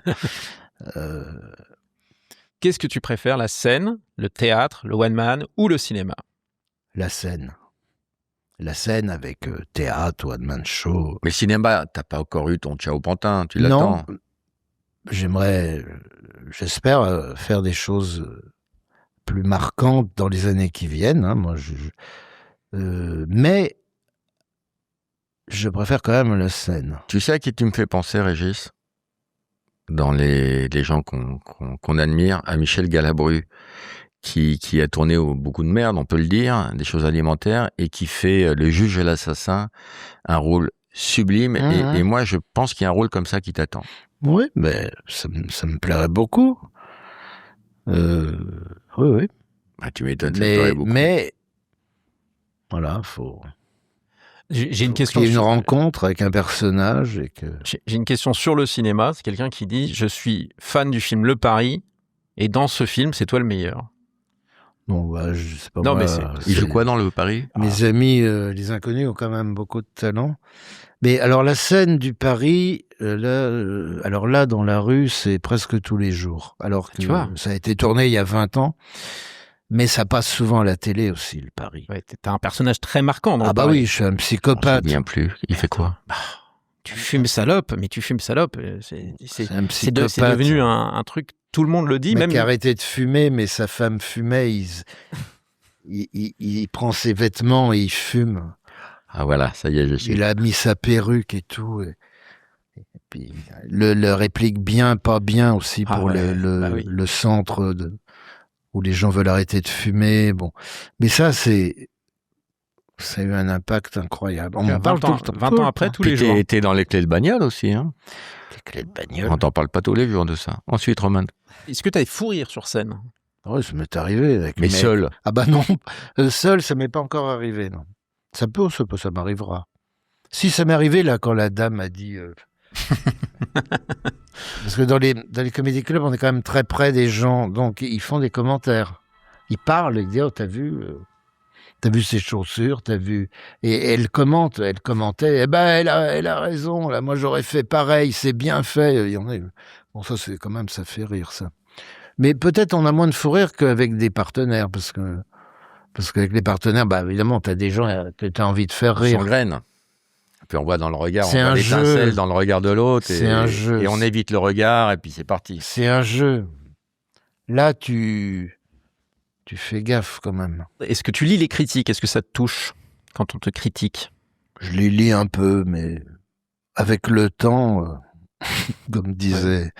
Qu'est-ce que tu préfères, la scène, le théâtre, le one man ou le cinéma? La scène. La scène avec théâtre, one man show. Mais le cinéma, t'as pas encore eu ton Ciao Pantin, tu Non, l'attends. j'espère faire des choses plus marquantes dans les années qui viennent. Hein, mais je préfère quand même la scène. Tu sais à qui tu me fais penser, Régis? Dans les gens qu'on admire, à Michel Galabru, qui a tourné beaucoup de merde, on peut le dire, des choses alimentaires, et qui fait le juge et l'assassin, un rôle sublime. Mhm. Et moi, je pense qu'il y a un rôle comme ça qui t'attend. Oui, mais ça me plairait beaucoup. Oui. Bah, tu m'étonnes, ça te plairait beaucoup. Mais voilà, faut J'ai une question. qu'il y ait une sur- rencontre avec un personnage et que. J'ai une question sur le cinéma. C'est quelqu'un qui dit: je suis fan du film Le Pari, et dans ce film, c'est toi le meilleur. Bon, bah, je sais pas. Non, moi, mais Il joue quoi dans le Paris? Mes amis, les inconnus, ont quand même beaucoup de talent. Mais alors, la scène du Paris, alors là, dans la rue, c'est presque tous les jours. Alors que Tu vois. ça a été tourné il y a 20 ans, mais ça passe souvent à la télé aussi, le Paris. Ouais, t'as un personnage très marquant dans Ah Le bah Pari. oui, je suis un Je me psychopathe. souviens plus. Il fait quoi? Tu fumes salope, mais tu fumes salope. C'est C'est un c'est psychopathe. devenu un truc, tout le monde le dit. Le mec Même qui a arrêté de fumer, mais sa femme fumait, il prend ses vêtements et il fume. Ah voilà, ça y est, je suis. Il a mis sa perruque et tout. Et puis, le réplique bien, pas bien aussi Ah pour ouais, bah oui. le centre où les gens veulent arrêter de fumer. Bon. Mais ça a eu un impact incroyable. On m'en parle 20 ans, tout le temps. 20 ans après, tous les Puis jours. t'es dans les clés de bagnole aussi, hein. Les clés de bagnole. On t'en parle pas tous les jours de ça. Ensuite, Roman. Est-ce que tu as fou rire sur scène? Ouais, ça m'est arrivé. Avec Mais mes- seul. Ah bah non, seul, ça m'est pas encore arrivé, non. Ça m'arrivera. Si ça m'est arrivé, là, quand la dame a dit... Parce que dans les comédie clubs, on est quand même très près des gens, donc ils font des commentaires. Ils parlent, ils disent, oh, t'as vu ses chaussures, t'as vu... Et elle commentait, eh ben, elle a raison, là, moi j'aurais fait pareil, c'est bien fait. Il y en a... Bon, ça, c'est quand même, ça fait rire, ça. Mais peut-être on a moins de fou rire qu'avec des partenaires, parce qu'avec les partenaires, bah évidemment, t'as des gens que t'as envie de faire Sans rire. graine. Puis on voit dans le regard, C'est on voit un l'étincelle jeu. dans le regard de l'autre. C'est un jeu. Et on évite le regard et puis c'est parti. C'est un jeu. Là, tu fais gaffe quand même. Est-ce que tu lis les critiques? Est-ce que ça te touche quand on te critique? Je les lis un peu, mais avec le temps, comme disait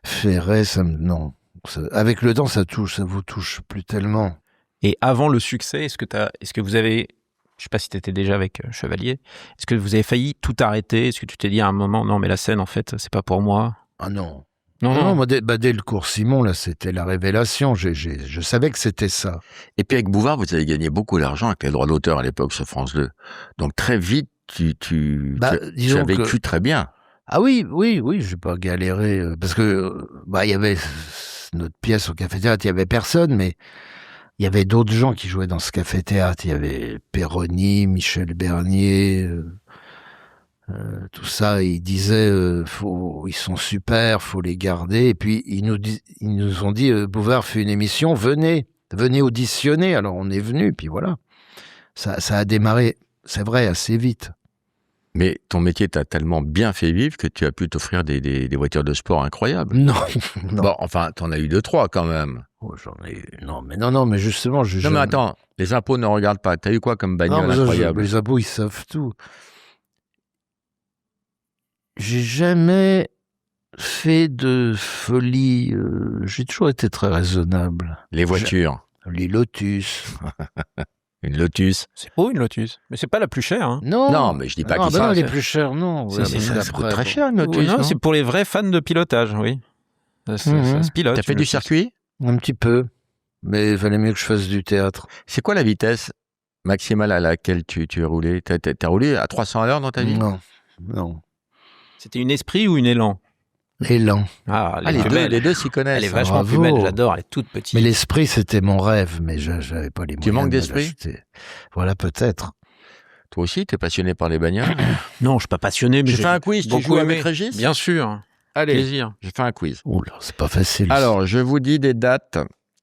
Ferret, non. Avec le temps, ça vous touche plus tellement. Et avant le succès, est-ce que vous avez, je sais pas si tu étais déjà avec Chevalier, est-ce que vous avez failli tout arrêter? Est-ce que tu t'es dit à un moment, non, mais la scène, en fait, c'est pas pour moi? Ah non. Non. Moi, dès le cours Simon, là, c'était la révélation. Je savais que c'était ça. Et puis avec Bouvard, vous avez gagné beaucoup d'argent avec les droits d'auteur à l'époque sur France 2. Donc très vite, tu as disons vécu très bien. Ah oui, j'ai pas galéré parce que il y avait notre pièce au café-théâtre, il y avait personne, mais il y avait d'autres gens qui jouaient dans ce café-théâtre. Il y avait Perroni, Michel Bernier, tout ça. Ils disaient, ils sont super, faut les garder. Et puis ils nous ont dit, Bouvard fait une émission, venez auditionner. Alors on est venu, puis voilà. Ça a démarré, c'est vrai, assez vite. Mais ton métier t'a tellement bien fait vivre que tu as pu t'offrir des voitures de sport incroyables. Non, non. Bon, enfin, t'en as eu 2-3 quand même. Oh, non, mais justement, Non, mais attends, les impôts ne regardent pas. T'as eu quoi comme bagnole mais incroyable? les impôts, ils savent tout. J'ai jamais fait de folie. J'ai toujours été très raisonnable. Les voitures. Les Lotus. Une Lotus. C'est beau une Lotus, mais c'est pas la plus chère. Hein. Non, mais je dis pas que non, ça. les plus chers, non. Ça coûte très cher une Lotus. Non, non, c'est pour les vrais fans de pilotage, oui. Ça se pilote. T'as fait une du Lotus. circuit? Un petit peu. Mais il fallait mieux que je fasse du théâtre. C'est quoi la vitesse maximale à laquelle tu es roulé? T'as roulé à 300 à l'heure dans ta vie? Non. C'était une Esprit ou une Élan? L'élan. Ah, les deux s'y connaissent. Elle est vachement Bravo. plus belle, j'adore, elle est toute petite. Mais l'esprit, c'était mon rêve, mais je n'avais pas les moyens. Tu manques de d'esprit? l'acheter. Voilà, peut-être. Toi aussi, t'es passionné par les bagnoles? Non, je suis pas passionné, mais J'ai fait un quiz, tu beaucoup joues avec aimé. Régis? Bien sûr, Allez, plaisir. j'ai fait un quiz. Oula, c'est pas facile. Alors, je vous dis des dates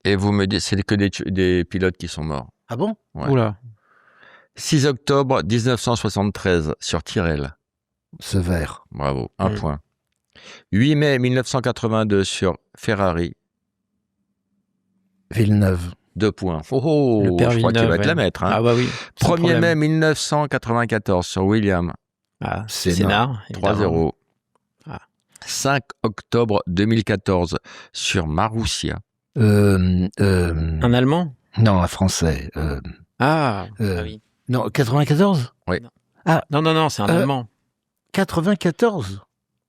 et vous me dites, c'est que des pilotes qui sont morts. Ah bon? Ouais. Oula. 6 octobre 1973 sur Tyrrell. Sévère. Bravo, un point. 8 mai 1982 sur Ferrari. Villeneuve. 2 points. Oh, Le père je crois que tu vas Villeneuve, te la ouais. mettre. Hein. Ah bah oui. sans 1er problème. mai 1994 sur William. Ah, Sénat. Sénat. évidemment. 3-0. Ah. 5 octobre 2014 sur Marussia. Un Allemand? Non, un français. Ah, oui. Non, 94? Non, c'est un Allemand. 94?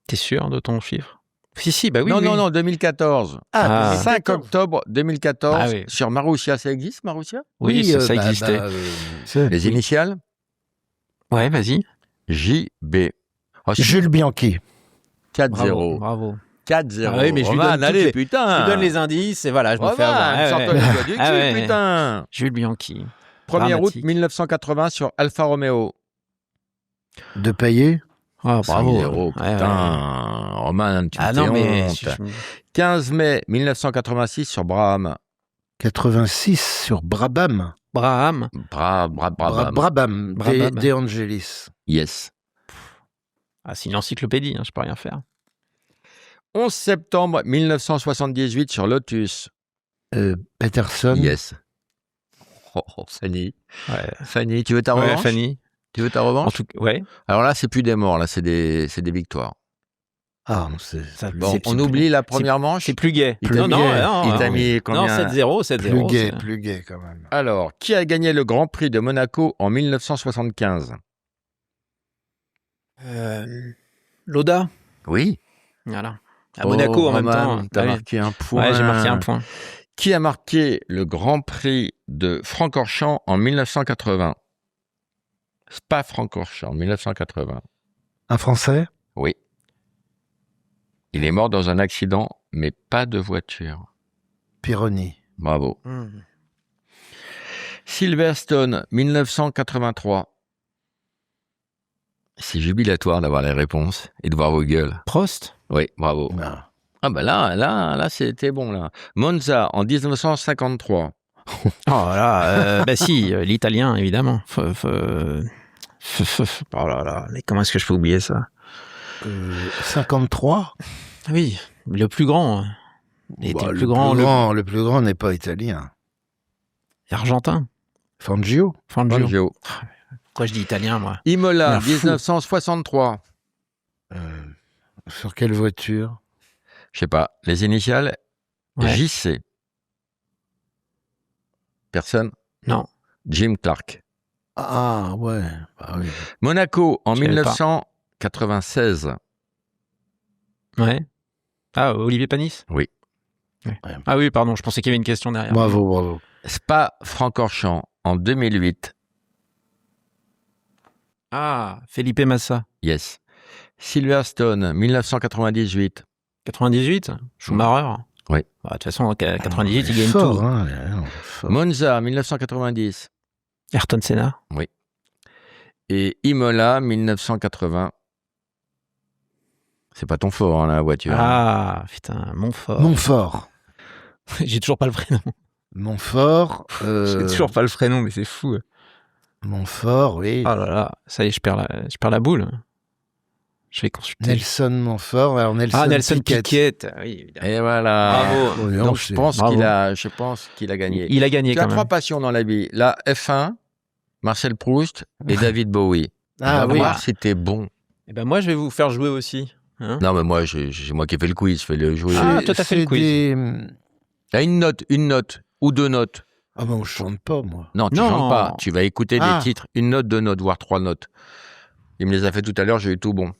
T'es sûr de ton chiffre? Si, bah oui. non, oui. non, 2014. Ah. 5 octobre 2014 Ah oui. sur Marussia. Ça existe, Marussia? Oui, ça existait. Les initiales? Ouais, vas-y. JB. Oh, Jules Bianchi. 4-0. Bravo. 4-0. Ah oui, mais je lui Roman, donne allez, toutes les- putain. Je lui donne les indices et voilà, je me fais Roman, avoir. Ouais, sors-toi ouais. les doigts du cul, Ah ouais. putain. Jules Bianchi. 1er août Dramatique. 1980 sur Alfa Romeo. De Payet. Ah, bravo. 5-0, Ouais, putain. ouais. Roman, tu Ah me non, fais mais. honte. 15 mai 1986 sur Brabham. 86 sur Brabham. Braham. Brabham. Brabham. Brabham. De Angelis. Yes. Ah, c'est une encyclopédie, hein, je peux rien faire. 11 septembre 1978 sur Lotus. Peterson. Yes. Fanny. Ouais. Fanny, tu veux ta Ouais, revanche? Fanny. Tu veux ta En revanche? tout cas, ouais. Alors là, c'est plus des morts, là, c'est des victoires. Ah, c'est Ça- Bon, c'est- on c'est oublie plus- la première manche. C'est plus gay. Il t'a non, mis- non, il t'a mis combien? Non, 7-0, 7-0. plus c'est- plus gai quand même. Alors, qui a gagné le Grand Prix de Monaco en 1975? Loda. Oui. Voilà. À Monaco en même temps. T'as Ah oui. marqué un point. Ouais, j'ai marqué un point. Qui a marqué le Grand Prix de Francorchamps en 1980? Spa-Francorchamps, 1980. Un Français? Oui. Il est mort dans un accident, mais pas de voiture. Pironi. Bravo. Silverstone, 1983. C'est jubilatoire d'avoir les réponses et de voir vos gueules. Prost. Oui, bravo. Ah. Ah bah là, c'était bon là. Monza en 1953. Oh là, bah si, l'italien, évidemment. Oh là là, mais comment est-ce que je peux oublier ça? 53? Oui, le plus grand. Il était Bah, le plus grand, le plus grand n'est pas italien. argentin. Fangio? Fangio. Pourquoi je dis italien, moi? Imola, Un fou. 1963. Sur quelle voiture? Je sais pas, les initiales Ouais. JC. Personne? Non. Jim Clark. Ah, ouais. Bah oui. Monaco en Je connais pas. 1996. Ouais. Ah, Olivier Panis? Oui. Ouais. Ah oui, pardon, je pensais qu'il y avait une question derrière. Bravo. Spa-Francorchamps en 2008. Ah, Felipe Massa. Yes. Silverstone, 1998. 98, Schumacher. Oui. Bah, de toute façon, en 98, il gagne fort, tout. hein, fort. Monza, 1990. Ayrton Senna. Et Imola, 1980. C'est pas ton fort, hein, la voiture. Ah, putain, Montfort. Montfort. J'ai toujours pas le prénom. Montfort. J'ai toujours pas le prénom, mais c'est fou. Montfort, oui. Oh là là, ça y est, je perds la boule. Je vais consulter. Nelson Montfort. Alors Nelson Piquet. Piquet. Oui, évidemment. Et voilà. Bravo. Oh, non, Donc, c'est- je pense qu'il a gagné. Il a gagné Tu as quand même. 3 passions dans la vie. La F1, Marcel Proust et David Bowie. Ah On va oui. voir si t'es bon. Eh ben moi, je vais vous faire jouer aussi. Hein. Non, mais moi, c'est moi qui ai fait le quiz. Fais le jouer. Ah, toi, t'as fait le C'est quiz. des- T'as une note ou 2 notes. Ah ben, je chante pas, moi. Non, tu Non. chantes pas. Tu vas écouter Ah. des titres, 1 note, 2 notes, voire 3 notes. Il me les a fait tout à l'heure, j'ai eu tout bon.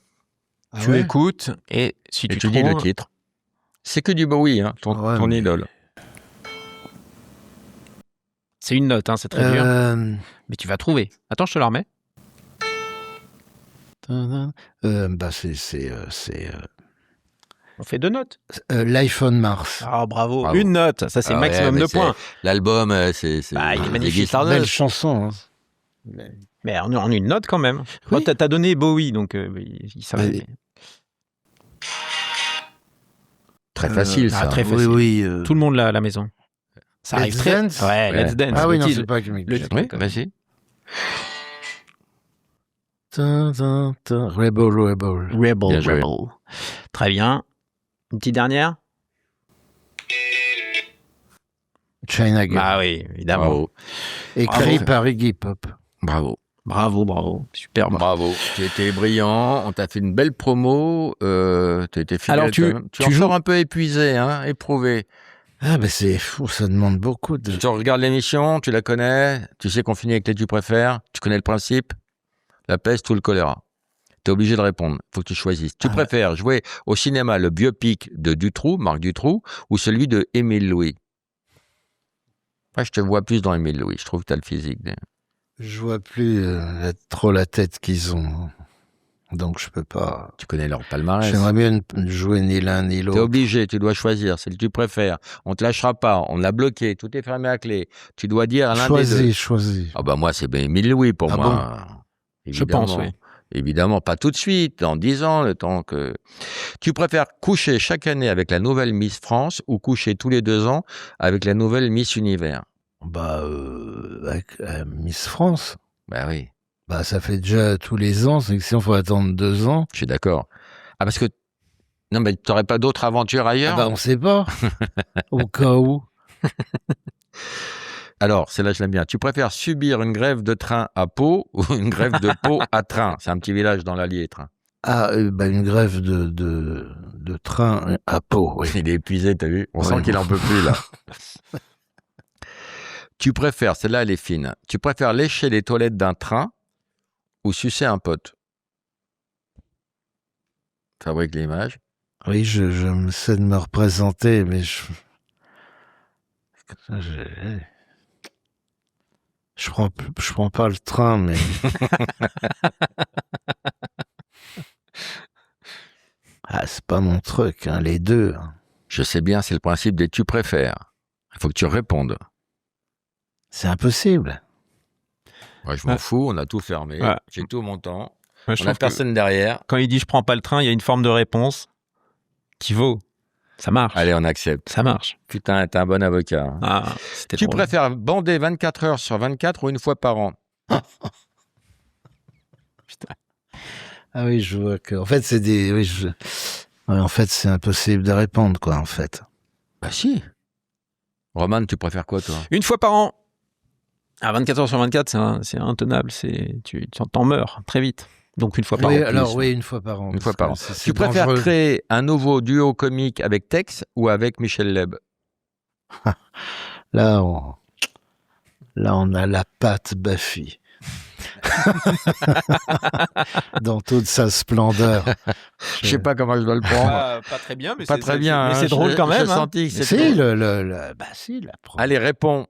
Ah Tu ouais écoutes et si Et tu tu dis le trouves... titre. C'est que du Bowie, hein, Ouais, ton mais- idole. C'est une note, hein, c'est très dur. Euh, Mais tu vas trouver. Attends, je te la remets. bah On fait 2 notes. l'iPhone Mars. Ah, bravo. Bravo. Une note, ça c'est Ah le ouais, maximum mais de c'est- points. L'album, c'est Bah, il est Ziggy magnifique. Stardust. Belle chanson. Hein. Mais en une note quand même. Oui. Bon, t'as donné Bowie, donc il savait. Oui. Très facile, ah, ça. très Oui, facile. oui. Tout le monde l'a à la maison. Ça arrive Let's très... Dance Ouais, Ouais. Let's Dance. Ah oui, le non, titre. c'est pas Mick le Jagger. Oui, vas-y. Rebel. Bien joué. Rebel. Très bien. Une petite dernière. China Girl. Bah oui, évidemment. Bravo. Écrit bravo. par Iggy Pop. Bravo. Bravo. Superbe. Bravo. Tu étais brillant. On t'a fait une belle promo. Tu étais fidèle. Alors, tu quand même. Tu en joues- sors un peu épuisé, hein, éprouvé. Ah ben c'est fou, ça demande beaucoup de... Tu regardes l'émission, tu la connais. Tu sais qu'on finit avec les tu préfères. Tu connais le principe. La peste ou le choléra. Tu es obligé de répondre. Faut que tu choisisses. Tu préfères jouer au cinéma le biopic de Dutroux, Marc Dutroux, ou celui de Émile Louis? Moi, je te vois plus dans Émile Louis. Je trouve que tu as le physique. Je vois plus trop la tête qu'ils ont. Donc je peux pas... Tu connais leur palmarès. J'aimerais bien ne jouer ni l'un ni T'es l'autre. obligé, tu dois choisir. C'est le tu préfères. On te lâchera pas. On l'a bloqué. Tout est fermé à clé. Tu dois dire à l'un des deux. Choisis. Ah bah moi, c'est ben Émile Louis pour Ah moi. Je pense, oui. Évidemment, pas tout de suite, dans 10 ans, le temps que... Tu préfères coucher chaque année avec la nouvelle Miss France ou coucher tous les 2 ans avec la nouvelle Miss Univers? Bah, avec Miss France. Bah oui, Bah, ça fait déjà tous les ans, c'est que si on faut attendre 2 ans. je suis d'accord. Ah parce que... Non mais tu n'aurais pas d'autres aventures Ah ailleurs? bah, on sait pas. Au cas où. Alors, celle-là, je l'aime bien. Tu préfères subir une grève de train à Pau ou une grève de Pau à Train? C'est un petit village dans l'Allier, Train. Ah, bah, une grève de train à Pau, oui. Il est épuisé, t'as vu? On Oui. sent qu'il en peut plus, là. Tu préfères, celle-là, elle est fine. Tu préfères lécher les toilettes d'un train ou sucer un pote? Fabrique l'image. Oui, je me sais de me représenter, mais je prends pas le train, mais ah, c'est pas mon truc, hein, les deux. Je sais bien, c'est le principe des tu préfères. Il faut que tu répondes. C'est impossible. Moi, je m'en fous, on a tout fermé. Ouais. J'ai tout mon temps. Moi, je On n'a trouve que personne derrière. quand il dit je prends pas le train, il y a une forme de réponse qui vaut. Ça marche. Allez, on accepte. Ça marche. Putain, t'es un bon avocat. hein. Ah, c'était Tu drôle. préfères bander 24 heures sur 24 ou une fois par an? Ah oui, je vois que. En fait, c'est des. Oui, ouais, en fait, c'est impossible de répondre, quoi, en fait. Bah si. Roman, tu préfères quoi, toi? Une fois par an. À 24 heures sur 24, c'est intenable. Tu t'en meurs très vite. Donc une fois par Oui, an. alors oui, une fois par an. Une fois parce par que an. c'est Tu préfères dangereux. créer un nouveau duo comique avec Tex ou avec Michel Leb? Là, on a la patte Baffy. Dans toute sa splendeur. Je sais pas comment je dois le prendre. Pas très bien, mais Pas très bien. Mais hein. c'est drôle quand même. J'ai hein. senti que Si, c'était drôle. bah si, la première. Allez, réponds.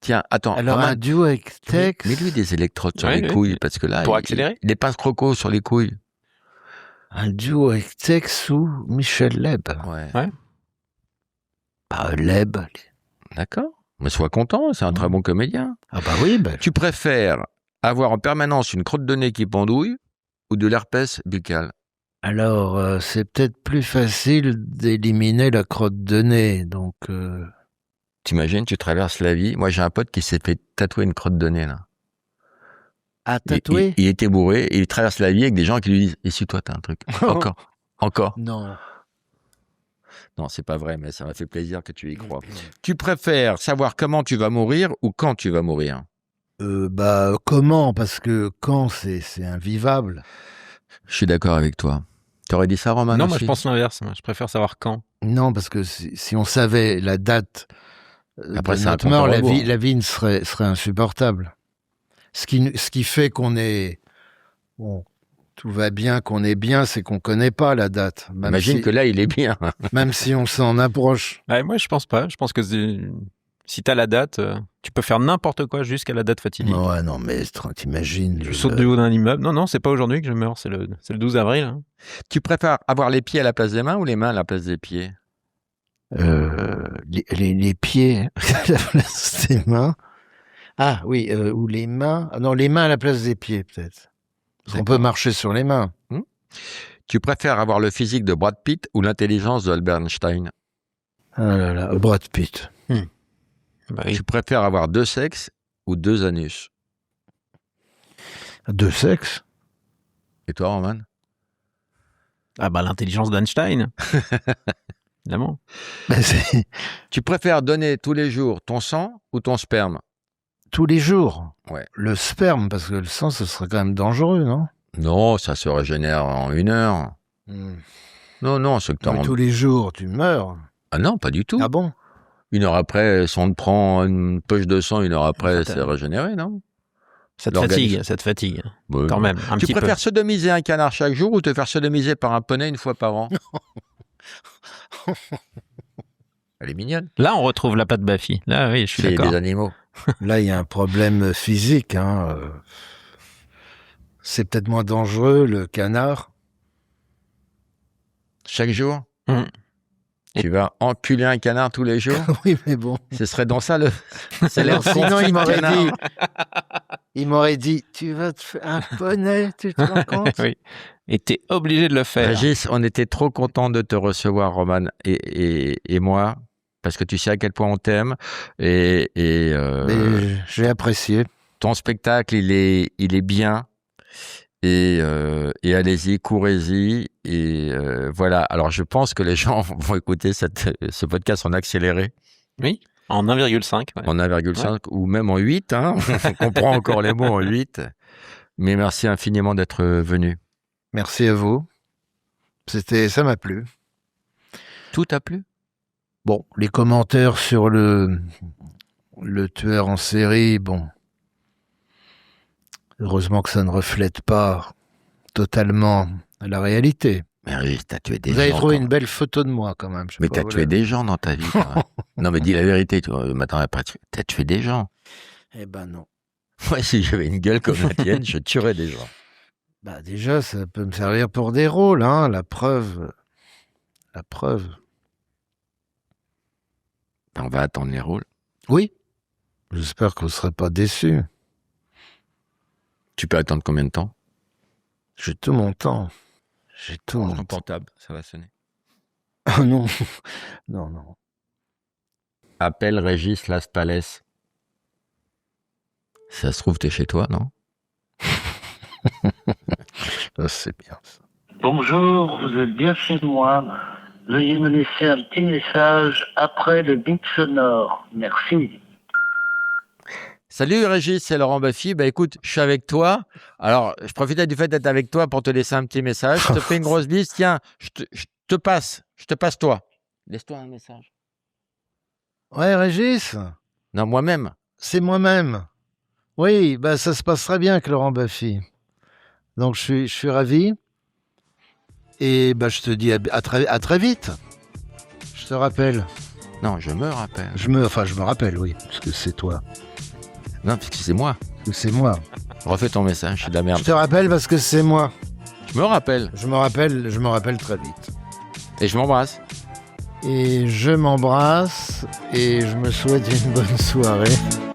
Tiens, attends. Alors, Roman, un duo avec Tex. mets-lui des électrodes sur Ouais, les ouais. couilles, parce que là, Pour accélérer. il est pas croco sur les couilles. Un duo avec Tex ou Michel Leb. Ouais. Ouais. Leb. D'accord. Mais sois content, c'est un très bon comédien. Ah bah oui. Tu préfères avoir en permanence une crotte de nez qui pendouille ou de l'herpès buccal? Alors, c'est peut-être plus facile d'éliminer la crotte de nez, donc... T'imagines, tu traverses la vie. Moi, j'ai un pote qui s'est fait tatouer une crotte de nez, là. Ah, tatoué? Il était bourré et il traverse la vie avec des gens qui lui disent « Essuie-toi, t'as un truc. » Encore. Non. Non, c'est pas vrai, mais ça m'a fait plaisir que tu y crois. Tu préfères savoir comment tu vas mourir ou quand tu vas mourir? Comment? Parce que quand, c'est invivable. Je suis d'accord avec toi. T'aurais dit ça, Roman? Non, aussi? moi je pense l'inverse. Moi, je préfère savoir quand. Non, parce que si on savait la date Après, de c'est un notre mort, compte à rebours. la vie serait insupportable. Ce qui fait qu'on est... Bon, tout va bien, qu'on est bien, c'est qu'on connaît pas la date. Imagine que là, il est bien. Même si on s'en approche. Ouais, moi je pense pas. Je pense que si t'as la date, tu peux faire n'importe quoi jusqu'à la date fatidique. Ouais, non, mais t'imagines... Tu sautes du haut d'un immeuble. Non, c'est pas aujourd'hui que je meurs, c'est le 12 avril. Hein. Tu préfères avoir les pieds à la place des mains ou les mains à la place des pieds? Les pieds à la place des mains. Ah oui, ou les mains... Non, les mains à la place des pieds, peut-être. Parce qu'on peut marcher sur les mains. Tu préfères avoir le physique de Brad Pitt ou l'intelligence de Albert Einstein? Ah là là, Brad Pitt. Bah oui. Tu préfères avoir 2 sexes ou 2 anus? 2 sexes. Et toi, Roman? Ah bah l'intelligence d'Einstein. Évidemment. Tu préfères donner tous les jours ton sang ou ton sperme? Tous les jours. Ouais. Le sperme, parce que le sang, ce serait quand même dangereux, non? Non, ça se régénère en 1 heure. Non, ce que t'en... Tous les jours, tu meurs. Ah non, pas du tout. Ah bon? 1 heure après, si on te prend une poche de sang, 1 heure après, c'est régénéré, non? Ça te fatigue. Ouais. Quand même, un Tu petit peu. préfères sodomiser un canard chaque jour ou te faire sodomiser par un poney 1 fois par an? Elle est mignonne. Là, on retrouve la patte Baffy. Là, oui, je suis C'est d'accord. des animaux. Là, il y a un problème physique. C'est peut-être moins dangereux, le canard. Chaque jour? Tu vas enculer un canard tous les jours? Oui, mais bon. Ce serait dans ça le... Alors, sinon, il m'aurait dit, tu vas te faire un poney, tu te rends compte? Oui. Et t'es obligé de le faire. Régis, on était trop contents de te recevoir, Roman et moi, parce que tu sais à quel point on t'aime. Mais j'ai apprécié. Ton spectacle, il est bien. Et allez-y, courez-y. Et voilà. Alors, je pense que les gens vont écouter ce podcast en accéléré. Oui, en 1,5. Ouais. En 1,5 ou même en 8. Hein. On comprend encore les mots en 8. Mais merci infiniment d'être venu. Merci à vous. Ça m'a plu. Tout t'a plu? Bon, les commentaires sur le tueur en série, bon. Heureusement que ça ne reflète pas totalement la réalité. Mais Régis, t'as tué des gens. Vous avez trouvé une belle photo de moi quand même. Mais t'as tué des gens dans ta vie. Non, mais dis la vérité. Maintenant, après, t'as tué des gens. Eh ben non. Moi, si j'avais une gueule comme la tienne, je tuerais des gens. Bah déjà, ça peut me servir pour des rôles, hein. La preuve. On va attendre les rôles. Oui. J'espère que vous ne serez pas déçus. Tu peux attendre combien de temps? J'ai tout mon temps. J'ai tout mon temps. Portable, ça va sonner. Oh non. Non. Appelle Régis Las Palais. Ça se trouve, t'es chez toi, non? C'est bien ça. Bonjour, vous êtes bien chez moi. Veuillez me laisser un petit message après le bip sonore. Merci. Salut Régis, c'est Laurent Baffy. Bah écoute, je suis avec toi. Alors, je profitais du fait d'être avec toi pour te laisser un petit message. Je te fais une grosse bise. Tiens, je te passe toi. Laisse-toi un message. Ouais, Régis? Non, moi-même. C'est moi-même. Oui, bah ça se passe très bien avec Laurent Baffy. Donc je suis ravi. Et bah je te dis à très vite. Je te rappelle. Non, je me rappelle. Je me rappelle, oui, parce que c'est toi. Non, parce que c'est moi. Parce que c'est moi. Refais ton message, je suis de la merde. Je te rappelle parce que c'est moi. Je me rappelle. Je me rappelle très vite. Et je m'embrasse. Et je m'embrasse et je me souhaite une bonne soirée.